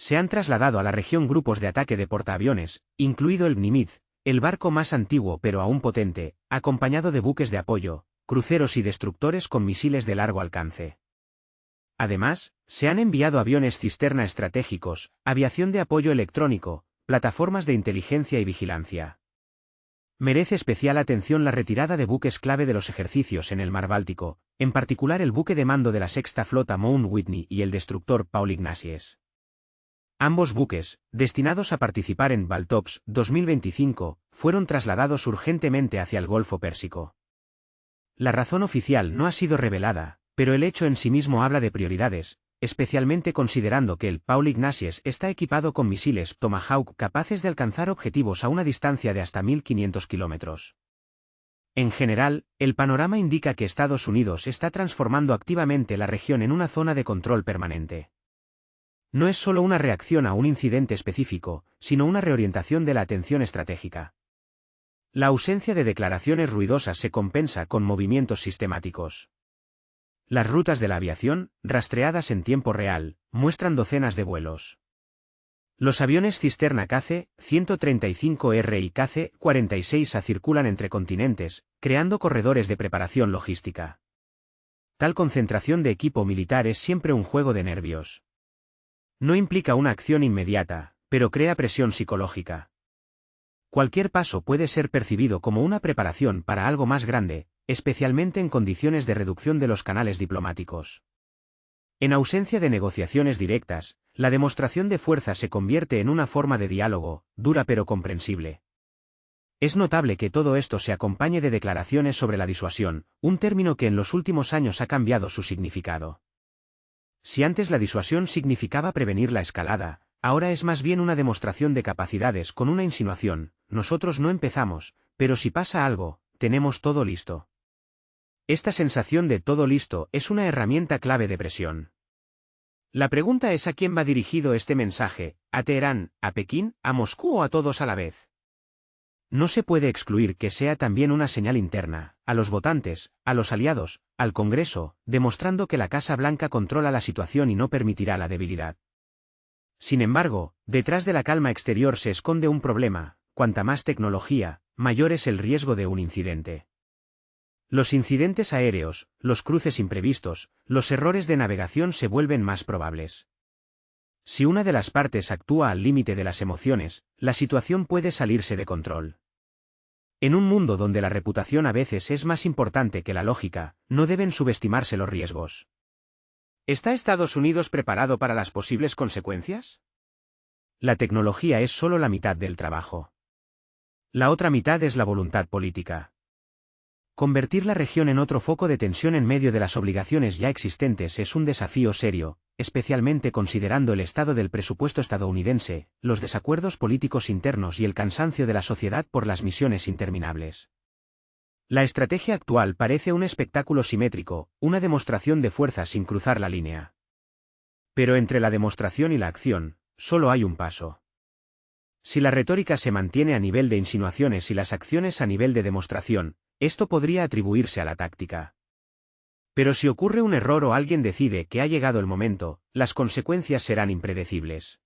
Se han trasladado a la región grupos de ataque de portaaviones, incluido el Nimitz, el barco más antiguo pero aún potente, acompañado de buques de apoyo, cruceros y destructores con misiles de largo alcance. Además, se han enviado aviones cisterna estratégicos, aviación de apoyo electrónico, plataformas de inteligencia y vigilancia. Merece especial atención la retirada de buques clave de los ejercicios en el Mar Báltico, en particular el buque de mando de la Sexta Flota Mount Whitney y el destructor Paul Ignatius. Ambos buques, destinados a participar en Baltops 2025, fueron trasladados urgentemente hacia el Golfo Pérsico. La razón oficial no ha sido revelada, pero el hecho en sí mismo habla de prioridades, especialmente considerando que el Paul Ignatius está equipado con misiles Tomahawk capaces de alcanzar objetivos a una distancia de hasta 1.500 kilómetros. En general, el panorama indica que Estados Unidos está transformando activamente la región en una zona de control permanente. No es solo una reacción a un incidente específico, sino una reorientación de la atención estratégica. La ausencia de declaraciones ruidosas se compensa con movimientos sistemáticos. Las rutas de la aviación, rastreadas en tiempo real, muestran docenas de vuelos. Los aviones cisterna KC-135R y KC-46A circulan entre continentes, creando corredores de preparación logística. Tal concentración de equipo militar es siempre un juego de nervios. No implica una acción inmediata, pero crea presión psicológica. Cualquier paso puede ser percibido como una preparación para algo más grande, especialmente en condiciones de reducción de los canales diplomáticos. En ausencia de negociaciones directas, la demostración de fuerza se convierte en una forma de diálogo, dura pero comprensible. Es notable que todo esto se acompañe de declaraciones sobre la disuasión, un término que en los últimos años ha cambiado su significado. Si antes la disuasión significaba prevenir la escalada, ahora es más bien una demostración de capacidades con una insinuación: nosotros no empezamos, pero si pasa algo, tenemos todo listo. Esta sensación de todo listo es una herramienta clave de presión. La pregunta es: ¿a quién va dirigido este mensaje? ¿A Teherán, a Pekín, a Moscú o a todos a la vez? No se puede excluir que sea también una señal interna, a los votantes, a los aliados, al Congreso, demostrando que la Casa Blanca controla la situación y no permitirá la debilidad. Sin embargo, detrás de la calma exterior se esconde un problema: cuanta más tecnología, mayor es el riesgo de un incidente. Los incidentes aéreos, los cruces imprevistos, los errores de navegación se vuelven más probables. Si una de las partes actúa al límite de las emociones, la situación puede salirse de control. En un mundo donde la reputación a veces es más importante que la lógica, no deben subestimarse los riesgos. ¿Está Estados Unidos preparado para las posibles consecuencias? La tecnología es solo la mitad del trabajo. La otra mitad es la voluntad política. Convertir la región en otro foco de tensión en medio de las obligaciones ya existentes es un desafío serio, especialmente considerando el estado del presupuesto estadounidense, los desacuerdos políticos internos y el cansancio de la sociedad por las misiones interminables. La estrategia actual parece un espectáculo simétrico, una demostración de fuerza sin cruzar la línea. Pero entre la demostración y la acción, solo hay un paso. Si la retórica se mantiene a nivel de insinuaciones y las acciones a nivel de demostración, esto podría atribuirse a la táctica. Pero si ocurre un error o alguien decide que ha llegado el momento, las consecuencias serán impredecibles.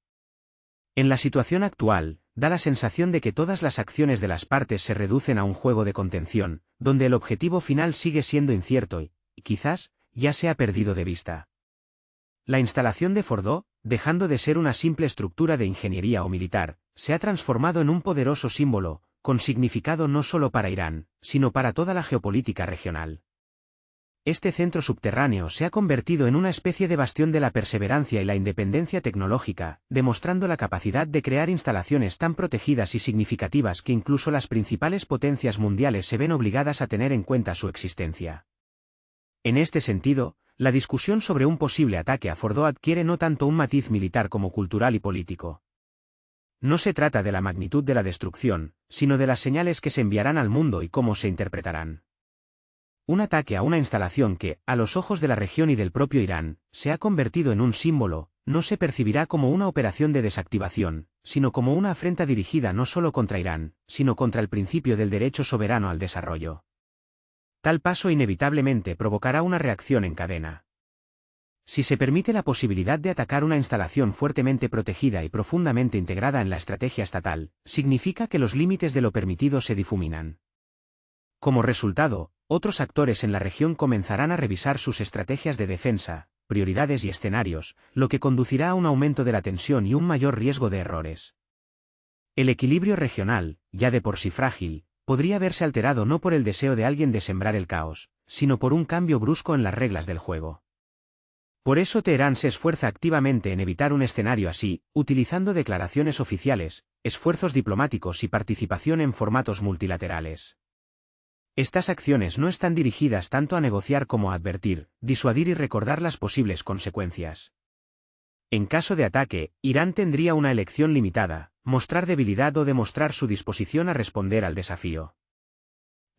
En la situación actual, da la sensación de que todas las acciones de las partes se reducen a un juego de contención, donde el objetivo final sigue siendo incierto y, quizás, ya se ha perdido de vista. La instalación de Fordow, dejando de ser una simple estructura de ingeniería o militar, se ha transformado en un poderoso símbolo, con significado no solo para Irán, sino para toda la geopolítica regional. Este centro subterráneo se ha convertido en una especie de bastión de la perseverancia y la independencia tecnológica, demostrando la capacidad de crear instalaciones tan protegidas y significativas que incluso las principales potencias mundiales se ven obligadas a tener en cuenta su existencia. En este sentido, la discusión sobre un posible ataque a Fordow adquiere no tanto un matiz militar como cultural y político. No se trata de la magnitud de la destrucción, sino de las señales que se enviarán al mundo y cómo se interpretarán. Un ataque a una instalación que, a los ojos de la región y del propio Irán, se ha convertido en un símbolo, no se percibirá como una operación de desactivación, sino como una afrenta dirigida no solo contra Irán, sino contra el principio del derecho soberano al desarrollo. Tal paso inevitablemente provocará una reacción en cadena. Si se permite la posibilidad de atacar una instalación fuertemente protegida y profundamente integrada en la estrategia estatal, significa que los límites de lo permitido se difuminan. Como resultado, otros actores en la región comenzarán a revisar sus estrategias de defensa, prioridades y escenarios, lo que conducirá a un aumento de la tensión y un mayor riesgo de errores. El equilibrio regional, ya de por sí frágil, podría verse alterado no por el deseo de alguien de sembrar el caos, sino por un cambio brusco en las reglas del juego. Por eso Teherán se esfuerza activamente en evitar un escenario así, utilizando declaraciones oficiales, esfuerzos diplomáticos y participación en formatos multilaterales. Estas acciones no están dirigidas tanto a negociar como a advertir, disuadir y recordar las posibles consecuencias. En caso de ataque, Irán tendría una elección limitada: mostrar debilidad o demostrar su disposición a responder al desafío.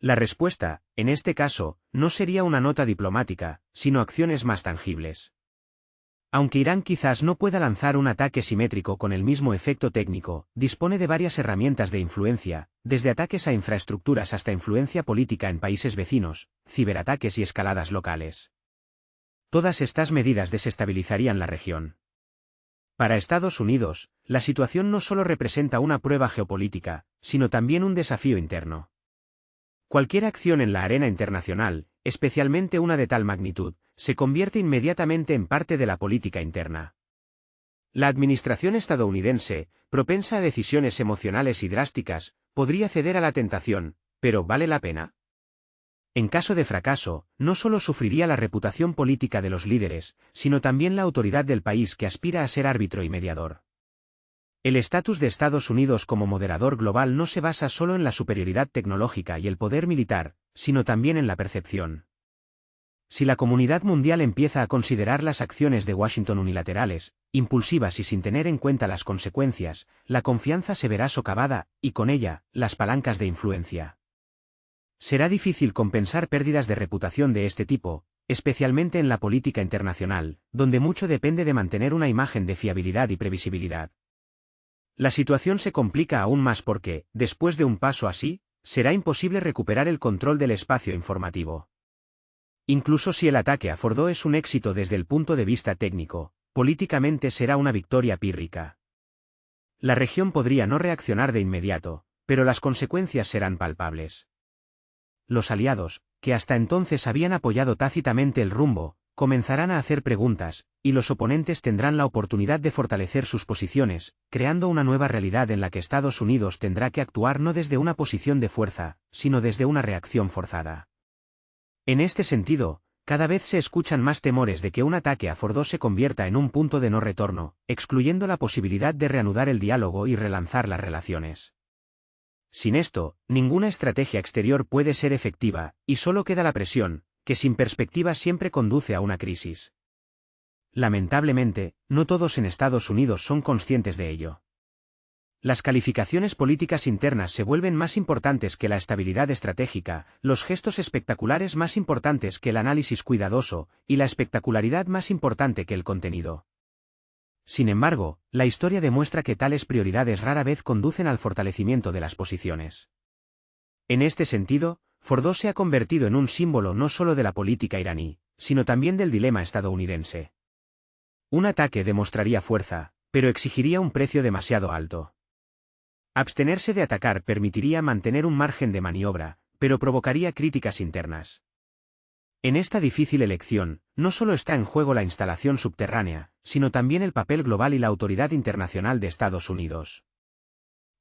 La respuesta, en este caso, no sería una nota diplomática, sino acciones más tangibles. Aunque Irán quizás no pueda lanzar un ataque simétrico con el mismo efecto técnico, dispone de varias herramientas de influencia, desde ataques a infraestructuras hasta influencia política en países vecinos, ciberataques y escaladas locales. Todas estas medidas desestabilizarían la región. Para Estados Unidos, la situación no solo representa una prueba geopolítica, sino también un desafío interno. Cualquier acción en la arena internacional, especialmente una de tal magnitud, se convierte inmediatamente en parte de la política interna. La administración estadounidense, propensa a decisiones emocionales y drásticas, podría ceder a la tentación, pero ¿vale la pena? En caso de fracaso, no solo sufriría la reputación política de los líderes, sino también la autoridad del país que aspira a ser árbitro y mediador. El estatus de Estados Unidos como moderador global no se basa solo en la superioridad tecnológica y el poder militar, sino también en la percepción. Si la comunidad mundial empieza a considerar las acciones de Washington unilaterales, impulsivas y sin tener en cuenta las consecuencias, la confianza se verá socavada, y con ella, las palancas de influencia. Será difícil compensar pérdidas de reputación de este tipo, especialmente en la política internacional, donde mucho depende de mantener una imagen de fiabilidad y previsibilidad. La situación se complica aún más porque, después de un paso así, será imposible recuperar el control del espacio informativo. Incluso si el ataque a Fordow es un éxito desde el punto de vista técnico, políticamente será una victoria pírrica. La región podría no reaccionar de inmediato, pero las consecuencias serán palpables. Los aliados, que hasta entonces habían apoyado tácitamente el rumbo, comenzarán a hacer preguntas, y los oponentes tendrán la oportunidad de fortalecer sus posiciones, creando una nueva realidad en la que Estados Unidos tendrá que actuar no desde una posición de fuerza, sino desde una reacción forzada. En este sentido, cada vez se escuchan más temores de que un ataque a Fordow se convierta en un punto de no retorno, excluyendo la posibilidad de reanudar el diálogo y relanzar las relaciones. Sin esto, ninguna estrategia exterior puede ser efectiva, y solo queda la presión, que sin perspectiva siempre conduce a una crisis. Lamentablemente, no todos en Estados Unidos son conscientes de ello. Las calificaciones políticas internas se vuelven más importantes que la estabilidad estratégica, los gestos espectaculares más importantes que el análisis cuidadoso, y la espectacularidad más importante que el contenido. Sin embargo, la historia demuestra que tales prioridades rara vez conducen al fortalecimiento de las posiciones. En este sentido, Fordow se ha convertido en un símbolo no solo de la política iraní, sino también del dilema estadounidense. Un ataque demostraría fuerza, pero exigiría un precio demasiado alto. Abstenerse de atacar permitiría mantener un margen de maniobra, pero provocaría críticas internas. En esta difícil elección, no solo está en juego la instalación subterránea, sino también el papel global y la autoridad internacional de Estados Unidos.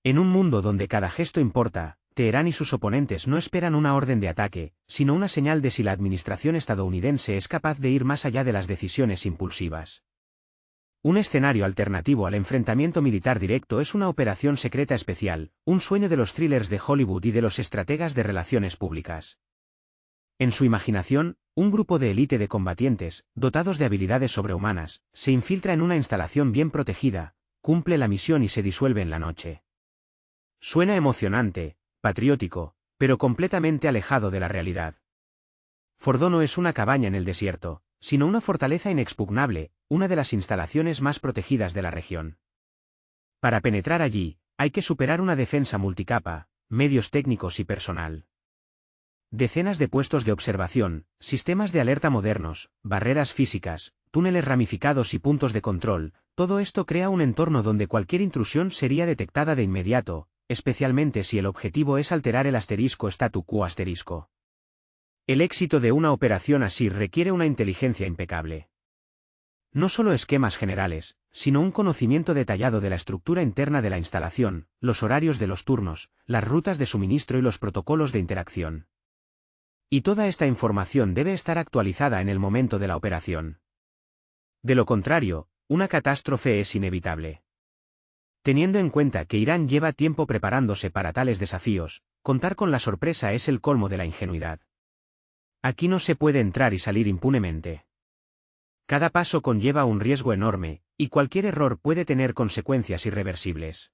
En un mundo donde cada gesto importa, Teherán y sus oponentes no esperan una orden de ataque, sino una señal de si la administración estadounidense es capaz de ir más allá de las decisiones impulsivas. Un escenario alternativo al enfrentamiento militar directo es una operación secreta especial, un sueño de los thrillers de Hollywood y de los estrategas de relaciones públicas. En su imaginación, un grupo de élite de combatientes, dotados de habilidades sobrehumanas, se infiltra en una instalación bien protegida, cumple la misión y se disuelve en la noche. Suena emocionante, patriótico, pero completamente alejado de la realidad. Fordow no es una cabaña en el desierto, sino una fortaleza inexpugnable, una de las instalaciones más protegidas de la región. Para penetrar allí, hay que superar una defensa multicapa, medios técnicos y personal. Decenas de puestos de observación, sistemas de alerta modernos, barreras físicas, túneles ramificados y puntos de control, todo esto crea un entorno donde cualquier intrusión sería detectada de inmediato, especialmente si el objetivo es alterar el statu quo asterisco. El éxito de una operación así requiere una inteligencia impecable. No solo esquemas generales, sino un conocimiento detallado de la estructura interna de la instalación, los horarios de los turnos, las rutas de suministro y los protocolos de interacción. Y toda esta información debe estar actualizada en el momento de la operación. De lo contrario, una catástrofe es inevitable. Teniendo en cuenta que Irán lleva tiempo preparándose para tales desafíos, contar con la sorpresa es el colmo de la ingenuidad. Aquí no se puede entrar y salir impunemente. Cada paso conlleva un riesgo enorme, y cualquier error puede tener consecuencias irreversibles.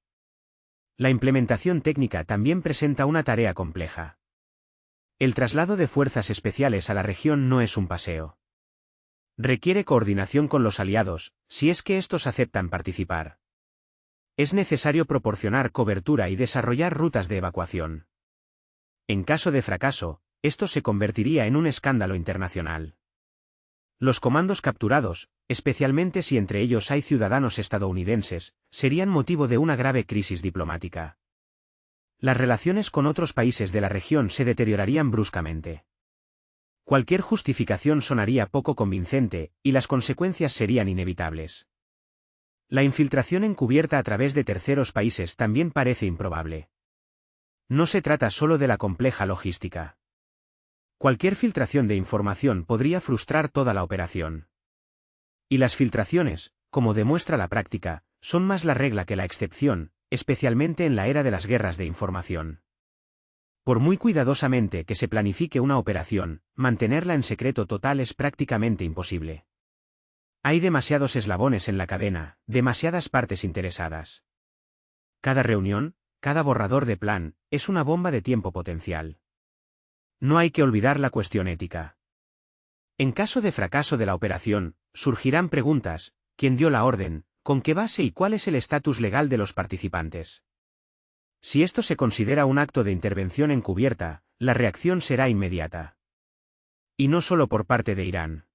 La implementación técnica también presenta una tarea compleja. El traslado de fuerzas especiales a la región no es un paseo. Requiere coordinación con los aliados, si es que estos aceptan participar. Es necesario proporcionar cobertura y desarrollar rutas de evacuación. En caso de fracaso, esto se convertiría en un escándalo internacional. Los comandos capturados, especialmente si entre ellos hay ciudadanos estadounidenses, serían motivo de una grave crisis diplomática. Las relaciones con otros países de la región se deteriorarían bruscamente. Cualquier justificación sonaría poco convincente, y las consecuencias serían inevitables. La infiltración encubierta a través de terceros países también parece improbable. No se trata solo de la compleja logística. Cualquier filtración de información podría frustrar toda la operación. Y las filtraciones, como demuestra la práctica, son más la regla que la excepción, especialmente en la era de las guerras de información. Por muy cuidadosamente que se planifique una operación, mantenerla en secreto total es prácticamente imposible. Hay demasiados eslabones en la cadena, demasiadas partes interesadas. Cada reunión, cada borrador de plan, es una bomba de tiempo potencial. No hay que olvidar la cuestión ética. En caso de fracaso de la operación, surgirán preguntas: ¿quién dio la orden? ¿Con qué base y cuál es el estatus legal de los participantes? Si esto se considera un acto de intervención encubierta, la reacción será inmediata. Y no solo por parte de Irán.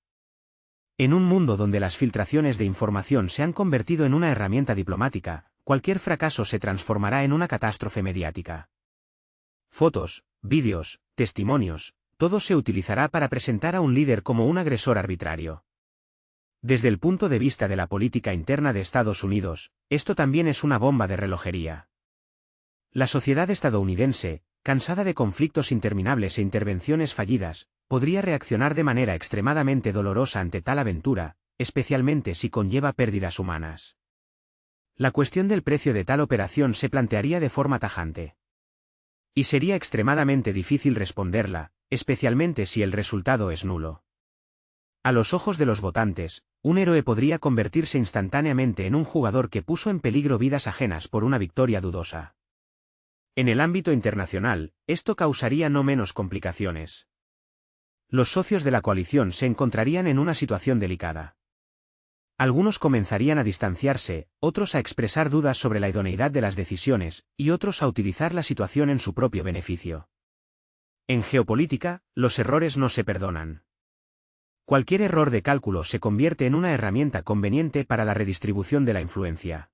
En un mundo donde las filtraciones de información se han convertido en una herramienta diplomática, cualquier fracaso se transformará en una catástrofe mediática. Fotos, vídeos, testimonios, todo se utilizará para presentar a un líder como un agresor arbitrario. Desde el punto de vista de la política interna de Estados Unidos, esto también es una bomba de relojería. La sociedad estadounidense, cansada de conflictos interminables e intervenciones fallidas, podría reaccionar de manera extremadamente dolorosa ante tal aventura, especialmente si conlleva pérdidas humanas. La cuestión del precio de tal operación se plantearía de forma tajante. Y sería extremadamente difícil responderla, especialmente si el resultado es nulo. A los ojos de los votantes, un héroe podría convertirse instantáneamente en un jugador que puso en peligro vidas ajenas por una victoria dudosa. En el ámbito internacional, esto causaría no menos complicaciones. Los socios de la coalición se encontrarían en una situación delicada. Algunos comenzarían a distanciarse, otros a expresar dudas sobre la idoneidad de las decisiones, y otros a utilizar la situación en su propio beneficio. En geopolítica, los errores no se perdonan. Cualquier error de cálculo se convierte en una herramienta conveniente para la redistribución de la influencia.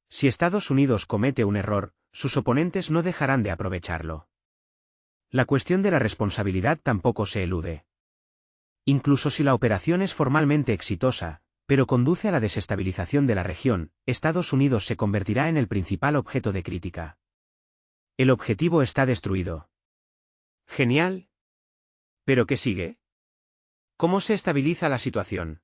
Si Estados Unidos comete un error, sus oponentes no dejarán de aprovecharlo. La cuestión de la responsabilidad tampoco se elude. Incluso si la operación es formalmente exitosa, pero conduce a la desestabilización de la región, Estados Unidos se convertirá en el principal objeto de crítica. El objetivo está destruido. Genial. ¿Pero qué sigue? ¿Cómo se estabiliza la situación?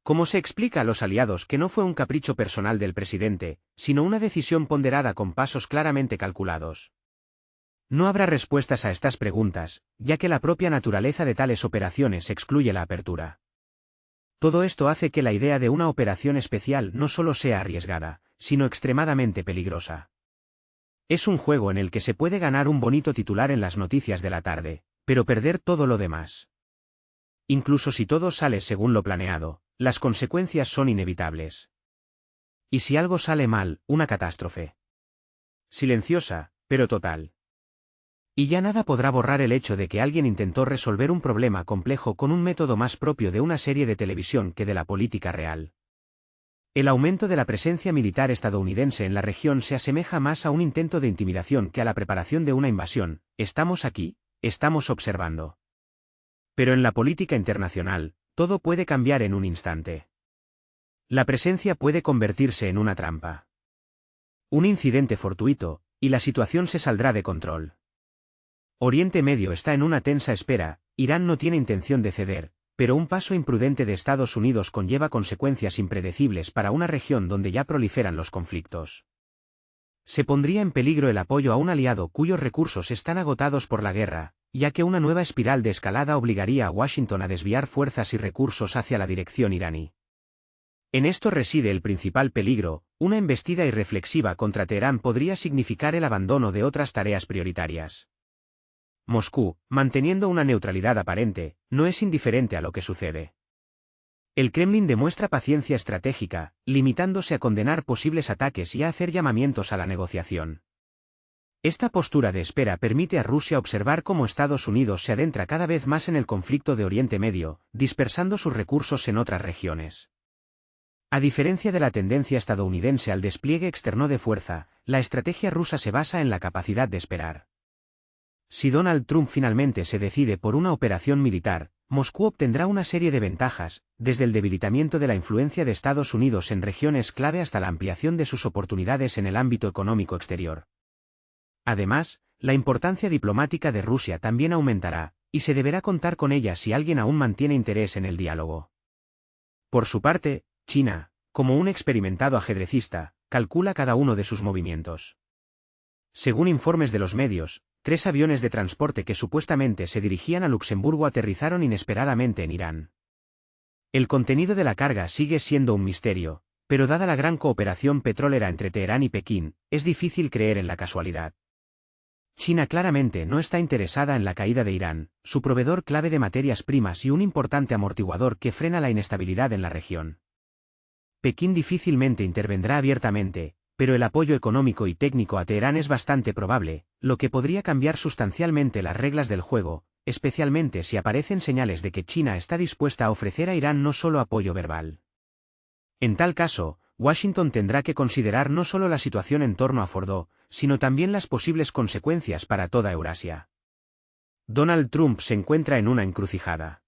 ¿Cómo se explica a los aliados que no fue un capricho personal del presidente, sino una decisión ponderada con pasos claramente calculados? No habrá respuestas a estas preguntas, ya que la propia naturaleza de tales operaciones excluye la apertura. Todo esto hace que la idea de una operación especial no solo sea arriesgada, sino extremadamente peligrosa. Es un juego en el que se puede ganar un bonito titular en las noticias de la tarde, pero perder todo lo demás. Incluso si todo sale según lo planeado, las consecuencias son inevitables. Y si algo sale mal, una catástrofe. Silenciosa, pero total. Y ya nada podrá borrar el hecho de que alguien intentó resolver un problema complejo con un método más propio de una serie de televisión que de la política real. El aumento de la presencia militar estadounidense en la región se asemeja más a un intento de intimidación que a la preparación de una invasión. Estamos aquí, estamos observando. Pero en la política internacional, todo puede cambiar en un instante. La presencia puede convertirse en una trampa. Un incidente fortuito, y la situación se saldrá de control. Oriente Medio está en una tensa espera, Irán no tiene intención de ceder, Pero un paso imprudente de Estados Unidos conlleva consecuencias impredecibles para una región donde ya proliferan los conflictos. Se pondría en peligro el apoyo a un aliado cuyos recursos están agotados por la guerra, ya que una nueva espiral de escalada obligaría a Washington a desviar fuerzas y recursos hacia la dirección iraní. En esto reside el principal peligro: una embestida irreflexiva contra Teherán podría significar el abandono de otras tareas prioritarias. Moscú, manteniendo una neutralidad aparente, no es indiferente a lo que sucede. El Kremlin demuestra paciencia estratégica, limitándose a condenar posibles ataques y a hacer llamamientos a la negociación. Esta postura de espera permite a Rusia observar cómo Estados Unidos se adentra cada vez más en el conflicto de Oriente Medio, dispersando sus recursos en otras regiones. A diferencia de la tendencia estadounidense al despliegue externo de fuerza, la estrategia rusa se basa en la capacidad de esperar. Si Donald Trump finalmente se decide por una operación militar, Moscú obtendrá una serie de ventajas, desde el debilitamiento de la influencia de Estados Unidos en regiones clave hasta la ampliación de sus oportunidades en el ámbito económico exterior. Además, la importancia diplomática de Rusia también aumentará, y se deberá contar con ella si alguien aún mantiene interés en el diálogo. Por su parte, China, como un experimentado ajedrecista, calcula cada uno de sus movimientos. Según informes de los medios, 3 aviones de transporte que supuestamente se dirigían a Luxemburgo aterrizaron inesperadamente en Irán. El contenido de la carga sigue siendo un misterio, pero dada la gran cooperación petrolera entre Teherán y Pekín, es difícil creer en la casualidad. China claramente no está interesada en la caída de Irán, su proveedor clave de materias primas y un importante amortiguador que frena la inestabilidad en la región. Pekín difícilmente intervendrá abiertamente, pero el apoyo económico y técnico a Teherán es bastante probable, lo que podría cambiar sustancialmente las reglas del juego, especialmente si aparecen señales de que China está dispuesta a ofrecer a Irán no solo apoyo verbal. En tal caso, Washington tendrá que considerar no solo la situación en torno a Fordo, sino también las posibles consecuencias para toda Eurasia. Donald Trump se encuentra en una encrucijada.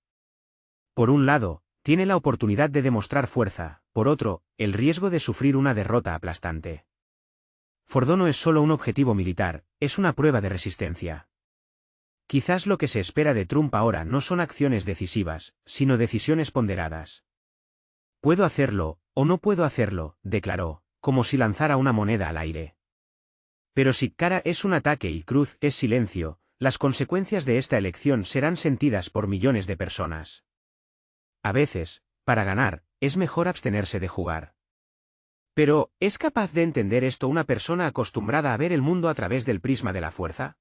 Por un lado, tiene la oportunidad de demostrar fuerza, por otro, el riesgo de sufrir una derrota aplastante. Fordo no es solo un objetivo militar, es una prueba de resistencia. Quizás lo que se espera de Trump ahora no son acciones decisivas, sino decisiones ponderadas. Puedo hacerlo, o no puedo hacerlo, declaró, como si lanzara una moneda al aire. Pero si cara es un ataque y cruz es silencio, las consecuencias de esta elección serán sentidas por millones de personas. A veces, para ganar, es mejor abstenerse de jugar. Pero, ¿es capaz de entender esto una persona acostumbrada a ver el mundo a través del prisma de la fuerza?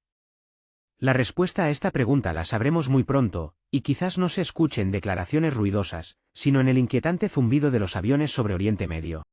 La respuesta a esta pregunta la sabremos muy pronto, y quizás no se escuchen declaraciones ruidosas, sino en el inquietante zumbido de los aviones sobre Oriente Medio.